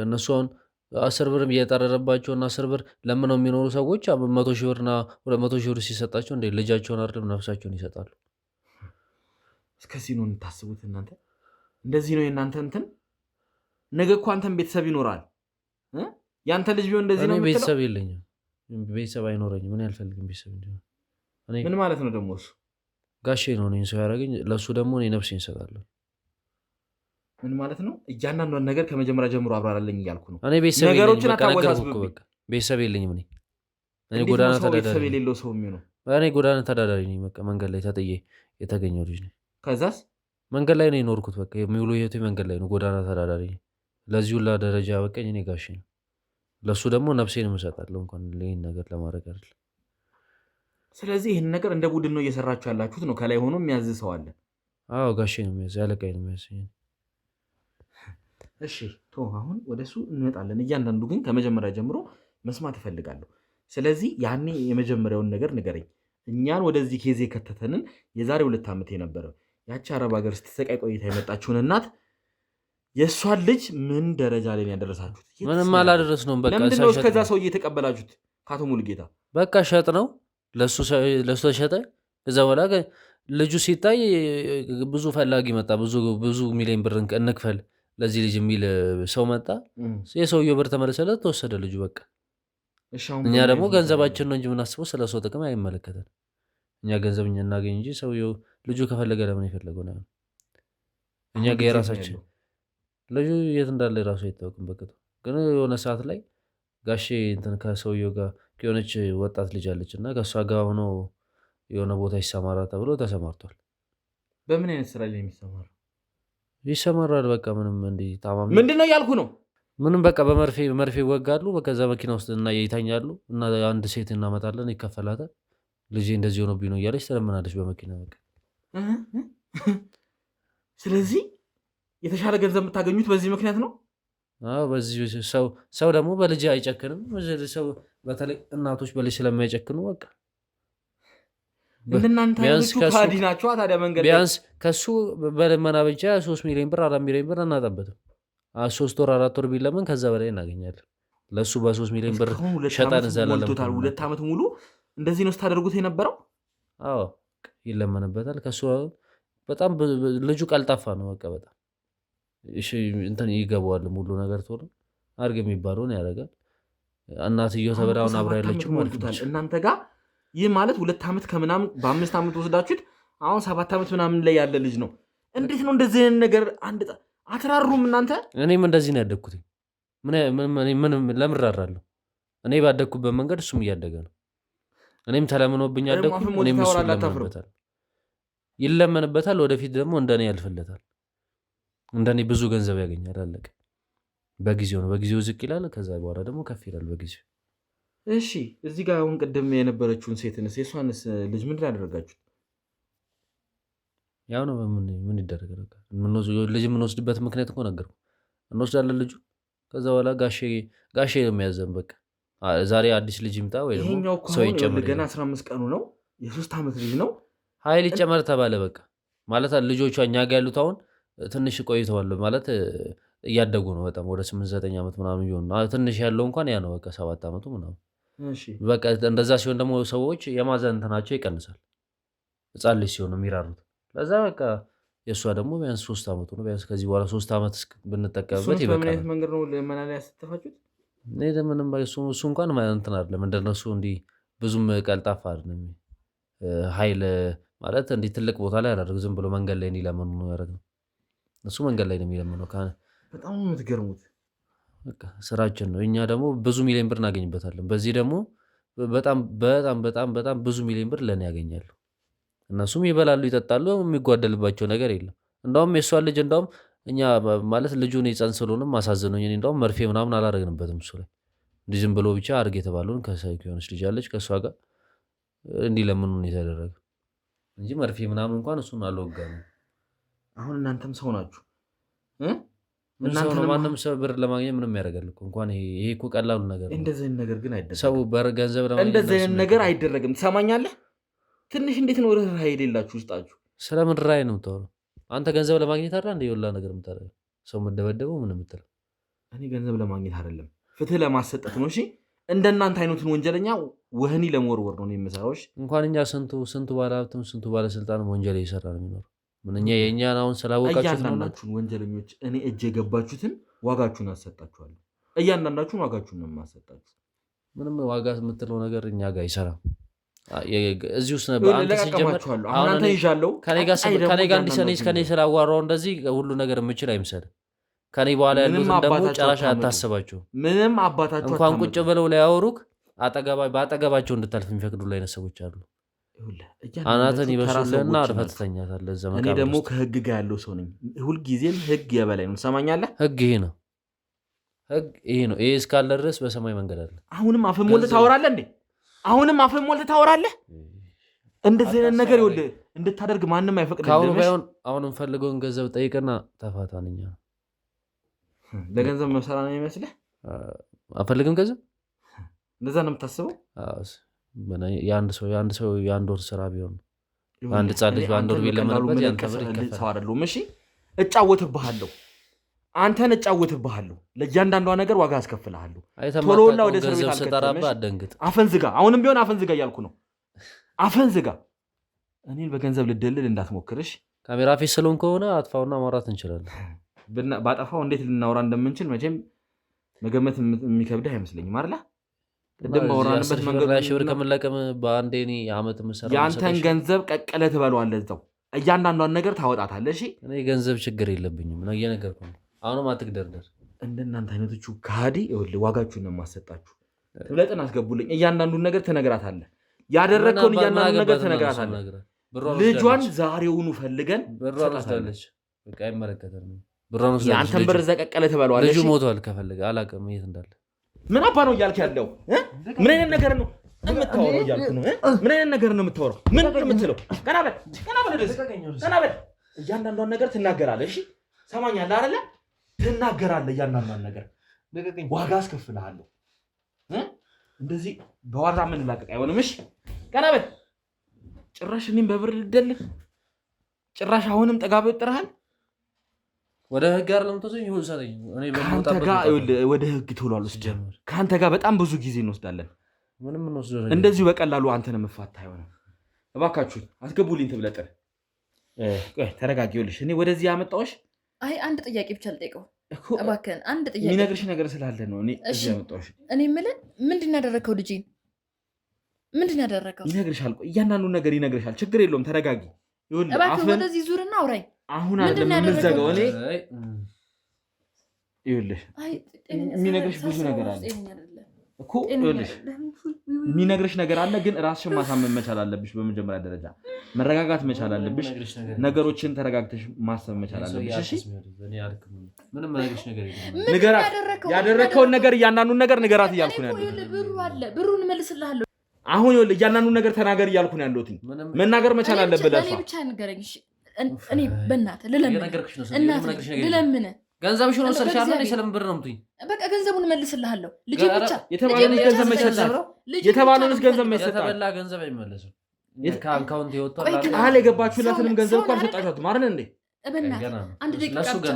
እነሱ አሁን 10 ብር እየጠረረባቸውና 10 ብር ለምነው የሚኖሩ ሰዎች 100 ሺህ ብርና 200 ሺህ ብር ሲሰጣቸው እንደ ልጃቸውን አይደለም ነፍሳቸውን ይሰጣሉ። እስከዚህ ነው የምታስቡት እናንተ? እንደዚህ ነው የእናንተ እንትን? ነገ እኮ አንተም ቤተሰብ ይኖራል። ያንተ ልጅ ቢሆን እንደዚህ ነው የምትለው? ቤተሰብ የለኝም፣ ቤተሰብ አይኖረኝም። ምን ያልፈልግም ቤተሰብ እንዲሆን። ምን ማለት ነው ደግሞ? እሱ ጋሼ ነው እኔን ሰው ያደረገኝ፣ ለእሱ ደግሞ እኔ ነፍሴን እሰጣለሁ። ምን ማለት ነው? እያንዳንዷን ነገር ከመጀመሪያ ጀምሮ አብራራለኝ እያልኩ ነው። እኔ ቤተሰብ ነገሮችን አታወሳስብብኝ። ቤተሰብ የለኝም እኔ ጎዳና ተዳዳሪ የሌለው ሰው የሚሆነው እኔ ጎዳና ተዳዳሪ ነኝ። በቃ መንገድ ላይ ተጥዬ የተገኘው ልጅ ነኝ። ከዛስ መንገድ ላይ ነው የኖርኩት። በቃ የሚውሉ ህይወቴ መንገድ ላይ ነው። ጎዳና ተዳዳሪ ነኝ። ለዚህ ሁላ ደረጃ በቃኝ እኔ ጋሼ ነው። ለእሱ ደግሞ ነፍሴን እሰጣለሁ እንኳን ይህን ነገር ለማድረግ አይደል። ስለዚህ ይህን ነገር እንደ ቡድን ነው እየሰራችሁ ያላችሁት ነው? ከላይ ሆኖ የሚያዝ ሰው አለ? አዎ ጋሼ ነው የሚያዝ፣ አለቃዬ ነው የሚያዝ። እሺ አሁን ወደ እሱ እንመጣለን። እያንዳንዱ ግን ከመጀመሪያ ጀምሮ መስማት እፈልጋለሁ። ስለዚህ ያኔ የመጀመሪያውን ነገር ንገረኝ። እኛን ወደዚህ ኬዝ የከተተንን የዛሬ 2 ዓመት የነበረው ያቺ አረብ ሀገር ስትሰቃይ ቆይታ የመጣችሁን እናት የእሷን ልጅ ምን ደረጃ ላይ ያደረሳችሁት? ምንም አላደረስነውም። በቃ ለምንድን ነው እስከዛ ሰውዬ የተቀበላችሁት? ከአቶ ሙሉጌታ በቃ ሸጥ ነው ለሱ ተሸጠ። እዛ በኋላ ልጁ ሲታይ ብዙ ፈላጊ መጣ። ብዙ ሚሊዮን ብር እንክፈል ለዚህ ልጅ የሚል ሰው መጣ። የሰውየው ብር ተመለሰለት፣ ተወሰደ ልጁ። በቃ እኛ ደግሞ ገንዘባችን ነው እንጂ የምናስበው ስለ ሰው ጥቅም አይመለከተን። እኛ ገንዘብ እኛ እናገኝ እንጂ ሰውየው ልጁ ከፈለገ ለምን የፈለገው ነው? እኛ ጋር የራሳችን ልጁ የት እንዳለ ራሱ አይታወቅም። በቅጡ ግን የሆነ ሰዓት ላይ ጋሼ እንትን ከሰውየው ጋር የሆነች ወጣት ልጅ አለች እና ከእሷ ጋር ሆኖ የሆነ ቦታ ይሰማራ ተብሎ ተሰማርቷል። በምን አይነት ስራ ላይ የሚሰማራ ይሰማራል? በቃ ምንም እንዲህ ታማሚ ምንድን ነው ያልኩ ነው። ምንም በቃ በመርፌ ይወጋሉ። በከዛ መኪና ውስጥ እና ይተኛሉ እና አንድ ሴት እናመጣለን፣ ይከፈላታል። ልጄ እንደዚህ ሆኖብኝ ነው እያለች ትለምናለች በመኪና በቃ። ስለዚህ የተሻለ ገንዘብ የምታገኙት በዚህ ምክንያት ነው። በዚህ ሰው ደግሞ በልጅ አይጨክንም። ሰው በተለይ እናቶች በልጅ ስለማይጨክኑ በቃ ቢያንስ ከሱ በልመና ብቻ 3 ሚሊዮን ብር 4 ሚሊዮን ብር እናጠበትም። 3 ወር 4 ወር ቢለምን ከዛ በላይ እናገኛለን። ለሱ በ3 ሚሊዮን ብር ሸጣን እንዘላለን። 2 ዓመት ሙሉ እንደዚህ ነው ስታደርጉት የነበረው? አዎ ይለመንበታል። ከሱ በጣም ልጁ ቀልጣፋ ነው። በቃ በጣም እሺ እንትን ይገባዋል ሙሉ ነገር ቶሎ አድርግ የሚባለውን ያደርጋል። እናትየው ተበላውን አብራ ያለችው ማለት እናንተ ጋር ይህ ማለት 2 ዓመት ከምናምን በ5 ዓመት ወስዳችሁት አሁን 7 ዓመት ምናምን ላይ ያለ ልጅ ነው። እንዴት ነው እንደዚህ አይነት ነገር አትራሩም እናንተ? እኔም እንደዚህ ነው ያደግኩት። ምንም ለምን እራራለሁ? እኔ ባደግኩበት መንገድ እሱም እያደገ ነው። እኔም ተለምኖብኝ ያደግኩ እኔም እሱ ይለመንበታል። ወደፊት ደግሞ እንደኔ ያልፍለታል። እንደኔ ብዙ ገንዘብ ያገኛል። አለቀ። በጊዜው ነው። በጊዜው ዝቅ ይላል። ከዛ በኋላ ደግሞ ከፍ ይላል በጊዜው። እሺ እዚህ ጋር አሁን ቅድም የነበረችውን ሴትንስ የሷንስ ልጅ ምንድን ያደረጋችሁት? ያው ነው ምን ይደረጋል? ልጅ የምንወስድበት ምክንያት እኮ ነገርኩ። እንወስዳለን ልጁ። ከዛ በኋላ ጋሼ ነው የሚያዘን። በቃ ዛሬ አዲስ ልጅ ይምጣ ወይ ደግሞ ሰው ይጨመር። ገና 15 ቀኑ ነው። የ3 ዓመት ልጅ ነው። ኃይል ይጨመር ተባለ። በቃ ማለት ልጆቿ እኛ ጋር ያሉት አሁን ትንሽ ቆይተዋል ማለት እያደጉ ነው በጣም ወደ 8-9 ዓመት ምናምን ይሆን። ትንሽ ያለው እንኳን ያ ነው በቃ 7 ዓመቱ ምናምን። በቃ እንደዛ ሲሆን ደግሞ ሰዎች የማዘን እንትናቸው ይቀንሳል። ሕፃን ልጅ ሲሆን የሚራሩት ለዛ በቃ የእሷ ደግሞ ቢያንስ 3 ዓመቱ ነው። ቢያንስ ከዚህ በኋላ 3 ዓመት ብንጠቀምበት ይበቃል። በምን አይነት መንገድ ነው ለመናል ያስተፋችሁት? ምንም እሱ እንኳን እንትን አይደለም እንደነሱ እንዲህ ብዙም ቀልጣፋ አይደለም። ኃይል ማለት እንዲህ ትልቅ ቦታ ላይ አላደርግ ዝም ብሎ መንገድ ላይ እንዲለምኑ ነው ያደረግነው። እሱ መንገድ ላይ ነው የሚለምነው። በጣም የምትገርሙት በቃ ስራችን ነው። እኛ ደግሞ ብዙ ሚሊዮን ብር እናገኝበታለን። በዚህ ደግሞ በጣም በጣም በጣም በጣም ብዙ ሚሊዮን ብር ለእኔ ያገኛሉ። እነሱም ይበላሉ ይጠጣሉ፣ የሚጓደልባቸው ነገር የለም። እንደውም የእሷን ልጅ እንደውም እኛ ማለት ልጁን የጸን ስለሆንም አሳዝኖኝ እንደውም መርፌ ምናምን አላደረግንበትም እሱ ላይ እንዲህ ዝም ብሎ ብቻ አድርግ የተባለውን ከሆነች ልጅ አለች ከእሷ ጋር እንዲለምኑን የተደረገ እንጂ መርፌ ምናምን እንኳን እሱን አልወጋንም። አሁን እናንተም ሰው ናችሁ። ማንም ሰው ብር ለማግኘት ምንም ያደርጋል እኮ እንኳን ይሄ እኮ ቀላሉ ነገር ነው። እንደዚህ አይነት ነገር ግን አይደረግም። ሰው ገንዘብ ለማግኘት እንደዚህ አይነት ነገር አይደረግም። ትሰማኛለህ? ትንሽ እንዴት ነው ርህራሄ የሌላችሁ ውስጣችሁ? ስለምን ርህራሄ ነው የምታወራው አንተ? ገንዘብ ለማግኘት አይደል እንደ የወላ ነገር የምታደርገው? ሰው መደበደበው ምን የምትለው? እኔ ገንዘብ ለማግኘት አይደለም ፍትህ ለማሰጠት ነው። እሺ እንደናንተ አይነቱን ወንጀለኛ ወህኒ ለመወርወር ነው የምሰራው። እንኳን እኛ ስንቱ ባለሀብትም ስንቱ ባለስልጣን ወንጀል እየሰራ ነው የሚኖረው። ምንኛ የእኛን አሁን ስላወቃችሁት ነው። እያንዳንዳችሁን ወንጀለኞች እኔ እጅ የገባችሁትን ዋጋችሁን አሰጣችኋለሁ። እያንዳንዳችሁን ዋጋችሁን ነው የማሰጣችሁ። ምንም ዋጋ የምትለው ነገር እኛ ጋር አይሰራም። እዚህ ውስጥ ነበር አንተ ሲጀመር አንተ ይዣለሁ ከኔ ጋር እንዲሰነች ከኔ ስላዋራው እንደዚህ ሁሉ ነገር የምችል አይምሰልህ። ከኔ በኋላ ያሉትን ደግሞ ጨራሽ አታስባቸው። ምንም አባታችሁ እንኳን ቁጭ ብለው ሊያወሩክ በአጠገባቸው እንድታልፍ የሚፈቅዱልህ አይነት ሰዎች አሉ። አናተን ይበሱልህና አርፈህ ትተኛታለህ። እኔ ደግሞ ከህግ ጋር ያለው ሰው ነኝ። ሁልጊዜም ህግ የበላይ ነው። ትሰማኛለህ? ህግ ይሄ ነው። ህግ ይሄ ነው። ይሄ እስካለ ድረስ በሰማይ መንገድ አለ። አሁንም አፍህን ሞልተህ ታወራለህ እንዴ? አሁንም አፍህን ሞልተህ ታወራለህ? እንደዚህ አይነት ነገር ይኸውልህ እንድታደርግ ማንም አይፈቅድልህም። ከአሁኑ ባይሆን አሁንም ፈልገውን ገንዘብ ጠይቅና ተፋታንኛ። ለገንዘብ መሰራ ነው የሚመስልህ? አፈልግም ገንዘብ እንደዛ ነው የምታስበው? የአንድ ወር ስራ ቢሆን አንድ ህፃን ልጅ በአንድ ወር ቢለመንበት ያንተ ብር ይከፈላል። እሺ እጫወትብሃለሁ፣ አንተን እጫወትብሃለሁ። ለእያንዳንዷ ነገር ዋጋ አስከፍልሃለሁ። ቶሎላ ወደ እስር ቤት ስጠራባ አደንግጥ። አፈን ዝጋ። አሁንም ቢሆን አፈን ዝጋ እያልኩ ነው። አፈን ዝጋ። እኔን በገንዘብ ልደልል እንዳትሞክርሽ። ካሜራ ፊት ስለሆን ከሆነ አጥፋውና ማውራት እንችላለን። ባጠፋው እንዴት ልናወራ እንደምንችል መቼም መገመት የሚከብድህ አይመስለኝም አይደል? ቅድም ባወራንበት መንገድ ሽብር ከምንለቅም በአንዴ ዓመት የምሰራው የአንተን ገንዘብ ቀቅለህ ትበለዋለህ። እዛው እያንዳንዷን ነገር ታወጣታለህ። እሺ እኔ ገንዘብ ችግር የለብኝም ነው እየነገርኩህ ነው። አሁንም አትግደርደር። እንደናንተ አይነቶቹ ከሃዲ ይኸውልህ ዋጋችሁን ነው የማሰጣችሁ። ትብለጥን አስገቡልኝ። እያንዳንዱን ነገር ትነግራታለህ። ያደረግከውን እያንዳንዱን ነገር ትነግራታለህ። ልጇን ዛሬውኑ ፈልገን ብሯን ወስዳለች። በቃ አይመለከተንም። የአንተን ብር ዘቀቀለህ ትበለዋለህ። ልጁ ሞቷል። ከፈለገ አላውቅም የት እንዳለ። ምን አባ ነው እያልክ ያለው? ምን አይነት ነገር ነው የምታወራው እያልኩ ነው። ምን አይነት ነገር ነው የምታወራው? ምን ነው የምትለው? ቀና በል። እያንዳንዷን ነገር ትናገራለህ። እሺ ሰማኛለህ አይደለ? ትናገራለህ። እያንዳንዷን ነገር ዋጋ አስከፍልሃለሁ። እንደዚህ በዋዛ ምን ላቀቅ አይሆንም። እሺ ቀና በል። ጭራሽ እኔም በብር ልደልህ። ጭራሽ አሁንም ጠጋቢ ወጥረሃል። ወደ ህግ ጋር ለምትወስደኝ ይሁን ሰጠኝ። እኔ በመጣበት ወደ ህግ ቶሎ አልወስድም። ከአንተ ጋር በጣም ብዙ ጊዜ እንወስዳለን። ምንም እንወስደው እንደዚሁ በቀላሉ አንተን የምፋታ አይሆንም። እባካችሁን አስገቡልኝ። ትብለጥር ተረጋጊ። ይኸውልሽ እኔ ወደዚህ ያመጣሁሽ አይ አንድ ጥያቄ ብቻ ልጠይቀው እባክህን። አንድ ጥያቄ የሚነግርሽ ነገር ስላለ ነው እኔ እዚህ ያመጣሁሽ። እኔ የምልህ ምንድን ነው ያደረከው? ልጄ ምንድን ነው ያደረከው? ይነግርሻል። እያንዳንዱን ነገር ይነግርሻል። ችግር የለውም። ተረጋጊ። ይኸውልህ እባክህ ወደዚህ ዙርና አውራኝ። አሁን አይደለም የምንዘጋው። እኔ ይኸውልህ የሚነግርሽ ብዙ ነገር አለ እኮ ይኸውልሽ የሚነግርሽ ነገር አለ፣ ግን ራስሽን ማሳመን መቻል አለብሽ። በመጀመሪያ ደረጃ መረጋጋት መቻል አለብሽ። ነገሮችን ተረጋግተሽ ማሰብ መቻል አለብሽ። እሺ ምንም ነገርሽ ነገር የለም። ንገራት። ያደረከውን ነገር እያንዳንዱን ነገር ንገራት እያልኩ ነው ያለሁት። ብሩ አለ፣ ብሩን እመልስልሃለሁ። አሁን ይኸውልህ እያንዳንዱን ነገር ተናገር እያልኩ ነው ያለሁት። መናገር መቻል አለብህ። ለእሷ እኔ ብቻ ንገረኝ። እኔ በእናትህ ልለምንህ ገንዘብሽን ወሰድሻለሁ። እኔ ስለምን ብር ነው የምትይኝ? በቃ ገንዘቡን እመልስልሃለሁ። ልጄ ብቻ የተባለውን ገንዘብ መሰጣት የተባለውን ገንዘብ መሰጣት የተበላ ገንዘብ አይመለስም። ከአካውንት የወጣው ቃል የገባችሁላትንም ገንዘብ እኮ አልሰጣችኋትም አይደል እንዴ? በእናትህ አንድ ደቂቃ ብቻ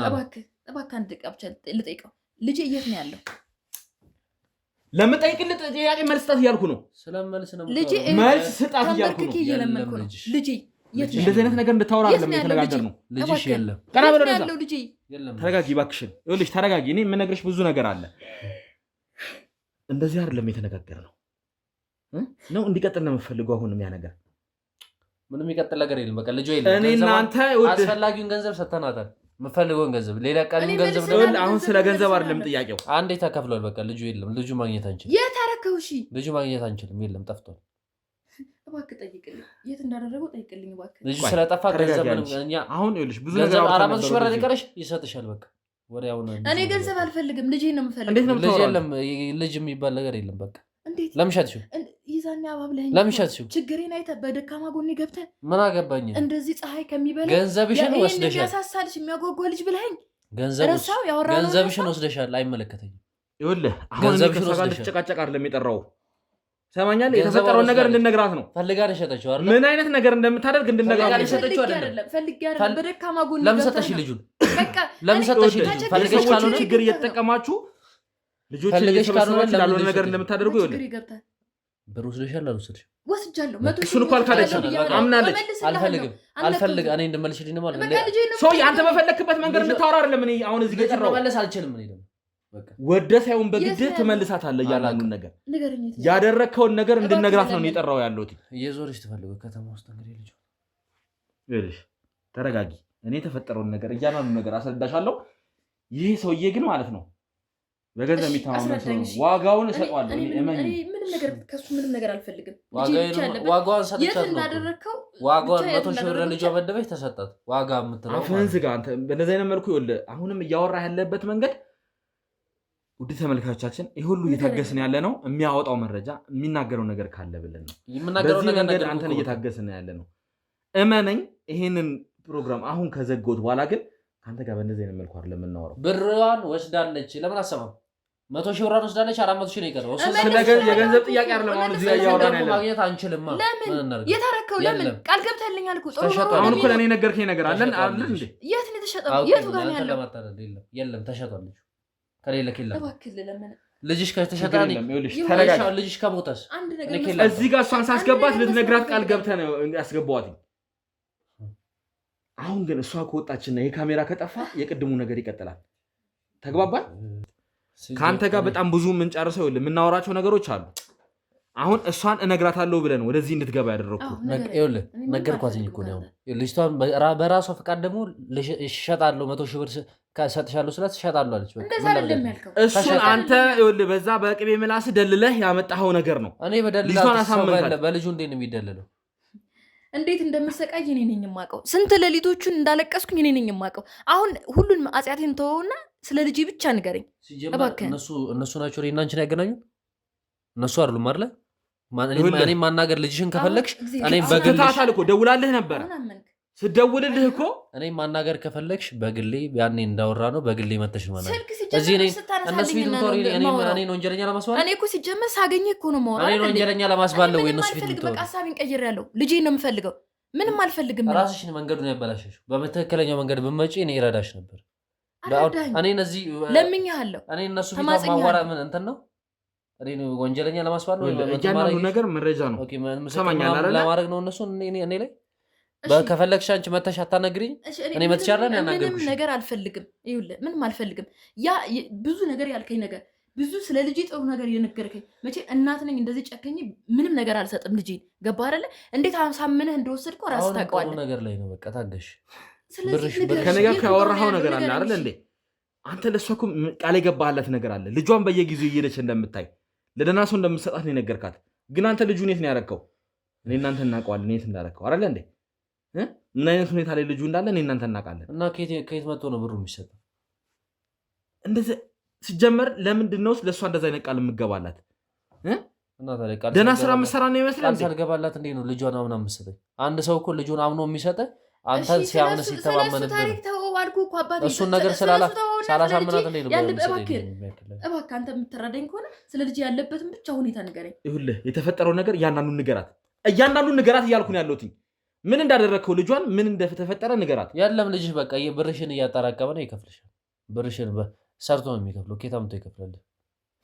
እባክህ አንድ ደቂቃ ብቻ ልጠይቀው። ልጄ የት ነው ያለው? ለምጠይቅልህ ጥያቄ መልስ ስጣት እያልኩ ነው። ስለመልስ ነው ልጄ መልስ ስጣት እያልኩ ነው። እየለመንኩ ነው ልጄ። እንደዚህ አይነት ነገር እንድታወራ አይደለም የተነጋገርነው። ልጅሽ የለም። ቀና ብለህ ያለው ልጄ ተረጋጊ እባክሽን። ይኸውልሽ ተረጋጊ። እኔ የምነግርሽ ብዙ ነገር አለ። እንደዚህ አይደለም የተነጋገርነው ነው። እንዲቀጥል ነው የምፈልገው። አሁንም ያ ነገር ምንም የሚቀጥል ነገር የለም። በቃ ልጇ የለም። እኔ እናንተ አስፈላጊውን ገንዘብ ሰጥተናታል። የምፈልገውን ገንዘብ ሌላ ቀሪውን ገንዘብ አሁን ስለ ገንዘብ አይደለም ጥያቄው። አንዴ ተከፍሏል። በቃ ልጁ የለም። ልጁ ማግኘት አንችልም። የት አደረከው? እሺ ልጁ ማግኘት አንችልም። የለም፣ ጠፍቷል። እባክህ ጠይቅልኝ፣ የት እንዳደረገው ጠይቅልኝ እባክህ። ልጁ ስለጠፋ ገንዘብ ምንም እኛ አሁን ይኸውልሽ ብዙ ነገር 400 ሺህ ብር ሊቀርሽ ይሰጥሻል። በቃ ወዲያው ነው። እኔ ገንዘብ አልፈልግም፣ ልጄ ነው የምፈልገው። እንዴት ነው ልጅ የለም፣ ልጅ የሚባል ነገር የለም። በቃ እንዴት ለምሻትሽው ይዛኛ አባብለኝ ለምሻትሽው ችግሬን አይተህ በደካማ ጎኔ ገብተህ ምን አገባኝ? እንደዚህ ፀሐይ ከሚበላ ገንዘብሽን ወስደሻል። የሚያሳሳልሽ የሚያጓጓ ልጅ ብለኸኝ ገንዘብሽን ወስደሻል። አይመለከተኝም። ይኸውልህ አሁን ከእሷ ጋር ልትጨቃጨቅ አይደለም የጠራው። ሰማኛል። የተፈጠረውን ነገር እንድነግራት ነው። ፈልጋ ነው የሸጠችው አይደል? ምን አይነት ነገር እንደምታደርግ እንድነግራት ነው። የሸጠችው አይደለም። ፈልጋ አይደለም። በደካማ ጎኔ ለምን ሰጠሽ ልጁን? በቃ ለምን ሰጠሽ ልጁን? ፈልገሽ ካልሆነ ችግር እየተጠቀማችሁ ልጆች እየሰበሰባችሁ ላልሆነ ነገር እንደምታደርጉ ይኸውልህ። ብር ወስደሻል? አልወሰድሽም? ወስጃለሁ። እሱን እኮ አልካደችም። አምናለች። አልፈልግ እኔ እንድመልሽልኝ ነው ማለት ነው። ሰው አንተ በፈለክበት መንገድ እንድታወራ አይደለም። እኔ አሁን እዚህ ጋር መመለስ አልችልም። እኔ ደግሞ ወደ ሳይሆን በግድህ ትመልሳታለህ። ያላሉን ነገር ያደረከውን ነገር እንድነግራት ነው የጠራው ያለሁት። እየዞርሽ ትፈልገው ከተማ ውስጥ እንግዲህ ልጅ ይኸውልሽ፣ ተረጋጊ። እኔ የተፈጠረውን ነገር እያንዳንዱን ነገር አስረዳሻለሁ። ይሄ ሰውዬ ግን ማለት ነው በገንዘብ የሚተማመን ሰው ነው። ዋጋውን እሰጠዋለሁ። ምንም ነገር ከሱ ምንም ነገር አልፈልግም። ዋጋውን ሰጥቻት ነው። ዋጋውን 100 ሺህ ብር ልጇ መደበች ተሰጣት። ዋጋ የምትለው አፍህን ዝጋ አንተ። በእንደዚህ አይነት መልኩ ይኸውልህ፣ አሁንም እያወራህ ያለበት መንገድ ውድ ተመልካቾቻችን ይህ ሁሉ እየታገስን ያለ ነው። የሚያወጣው መረጃ የሚናገረው ነገር ካለ ብለን ነው። በዚህ መንገድ አንተን እየታገስን ያለ ነው። እመነኝ። ይሄንን ፕሮግራም አሁን ከዘጋሁት በኋላ ግን ከአንተ ጋር በእንደዚህ አይነት መልኩ አይደለም የምናወራው። ብሯን ወስዳለች። ለምን አሰማም? 100 ሺህ ብሯን ወስዳለች። 400 ሺህ ነው የቀረው። የገንዘብ ጥያቄ አይደለም አሁን እዚህ እያወራን ያለ። ማግኘት አንችልም። ለምን የታረከው? ለምን ቃል ገብተልኛል እኮ። አሁን እኮ ለእኔ ነገርከኝ ነገር አለን አይደል እንዴ? የት ነው የተሸጠው? የቱ ጋር ነው ያለው? የለም ተሸጧል። ከሌለ ከሌለ እባክህ ለምን ልጅሽ ከተሸጠ ልጅሽ ከሞተስ እዚህ ጋር እሷን ሳስገባት ልትነግራት ቃል ገብተህ ነው ያስገባዋት። አሁን ግን እሷ ከወጣችና ይሄ ካሜራ ከጠፋ የቅድሙ ነገር ይቀጥላል። ተግባባል? ከአንተ ጋር በጣም ብዙ የምንጨርሰው የምናወራቸው ነገሮች አሉ። አሁን እሷን እነግራታለሁ ብለን ወደዚህ እንድትገባ ያደረኩት ነገርኳትኝ እኮ ነው። ልጅቷን በራሷ ፈቃድ ደግሞ እሸጣለሁ 100 ሺህ ብር ሰጥሻለሁ ስላት እሸጣለሁ አለች። እሱን አንተ በዛ በቅቤ ምላስ ደልለህ ያመጣኸው ነገር ነው። እኔ በደልላት በልጁ እንዴት ነው የሚደልለው? እንዴት እንደምሰቃይ እኔ ነኝ የማውቀው። ስንት ሌሊቶቹን እንዳለቀስኩኝ እኔ ነኝ የማውቀው። አሁን ሁሉን አጽያቴን ተወውና ስለ ልጄ ብቻ ንገረኝ እባክህ። እነሱ ናቸው እኔና አንቺን ያገናኙ። እነሱ አይደሉም አይደለ? እኔ ማናገር ልጅሽን ከፈለግሽ እኔም በግልሽ እኮ ደውላልህ ነበረ። ስደውልልህ እኮ እኔ ማናገር ከፈለግሽ በግሌ ያኔ እንዳወራ ነው በግሌ መተሽ ነው ማለት እዚህ እነሱ ፊት ምትወሪ እኔ ወንጀለኛ ለማስባል እኔ እኮ ሲጀመር ሳገኘህ እኮ ነው የማወራው እኔ ወንጀለኛ ለማስባል ነው እነሱ ፊት ምትወሪ በቃ ሀሳቤን ቀይሬያለሁ ልጄን ነው የምፈልገው ምንም አልፈልግም ራስሽን መንገዱን ያበላሽሽ በትክክለኛው መንገድ ብትመጪ እኔ እረዳሽ ነበር እኔ እነዚህ ለምኜሃለሁ እኔ እነሱ ፊት ማዋራ ምን እንትን ነው እኔ ወንጀለኛ ለማስባል ነው እያንዳንዱ ነገር መረጃ ነው ሰማኛል አይደል ለማድረግ ነው እነሱ እኔ ላይ ከፈለግሽ አንቺ መተሽ አታናግሪኝ እኔ መተሻለን ያናገርኩሽ ምንም ነገር አልፈልግም ይኸውልህ ምንም አልፈልግም ያ ብዙ ነገር ያልከኝ ነገር ብዙ ስለ ልጅ ጥሩ ነገር የነገርከኝ መቼ እናት ነኝ እንደዚህ ጨከኝ ምንም ነገር አልሰጥም ልጅ ገባህ አይደለ እንዴት አሳምነህ እንደወሰድከው ራስህ ታውቀዋለህ ነገር ላይ ነው በቃ ታገሽ ከነጋ ካወራኸው ነገር አለ አይደል እንዴ አንተ ለሷ እኮ ቃል የገባህለት ነገር አለ ልጇን በየጊዜው እየሄደች እንደምታይ ለደህና ሰው እንደምትሰጣት ነው የነገርካት ግን አንተ ልጁን የት ነው ያረከው እኔ እናንተ እናውቀዋለን የት እንዳረከው አይደል እንዴ ምን አይነት ሁኔታ ላይ ልጁ እንዳለ እኔ እናንተ እናውቃለን እና ከየት መጥቶ ነው ብሩ የሚሰጠው እንደዚህ ሲጀመር ለምንድን ነው ለሷ እንደዛ አይነት ቃል የምገባላት ደህና ስራ የምትሰራ ነው ይመስላል ሳልገባላት እንዴ ነው ልጇን አምና የምትሰጠኝ አንድ ሰው እኮ ልጁን አምኖ የሚሰጠ አንተን ሲያምን ሲተማመንብህ እሱን ነገር ሳላሳምናት እንዴ ነው እባክህ አንተ የምትረዳኝ ከሆነ ስለ ልጅ ያለበትን ብቻ ሁኔታ ንገረኝ ይኸውልህ የተፈጠረው ነገር እያንዳንዱን ንገራት እያልኩ ነው ያለሁት ምን እንዳደረግከው ልጇን ምን እንደተፈጠረ ንገራት ያለም ልጅህ በቃ ብርሽን እያጠራቀመ ነው ይከፍልሻል ብርሽን ሰርቶ ነው የሚከፍለው ኬታምቶ ይከፍላል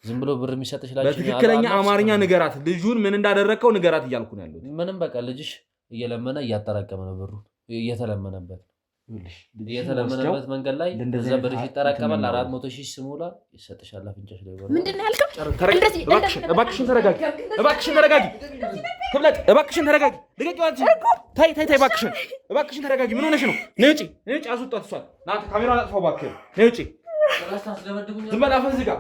ዝም ብሎ ብር የሚሰጥሽ ላችሁ በትክክለኛ አማርኛ ንገራት ልጁን ምን እንዳደረግከው ንገራት እያልኩ ነው ያለሁት ምንም በቃ ልጅሽ እየለመነ እያጠራቀመ ነው ብሩ እየተለመነበት መንገድ ላይ እዛ ብርሽ ይጠራቀማል 400,000 ስሙላ ይሰጥሻል አፍንጫሽ ላይ ምንድን ነው ያልከው እባክሽን ተረጋጊ ክብለት እባክሽን ተረጋጊ ልቀቂው አንቺ ታይ እባክሽን ተረጋጊ ምን ሆነሽ ነው ነይ ውጪ አስወጣት እሷን ናት ካሜራውን አጥፋው እባክህ ነይ ውጪ ዝም በል አፍህን ዝጋ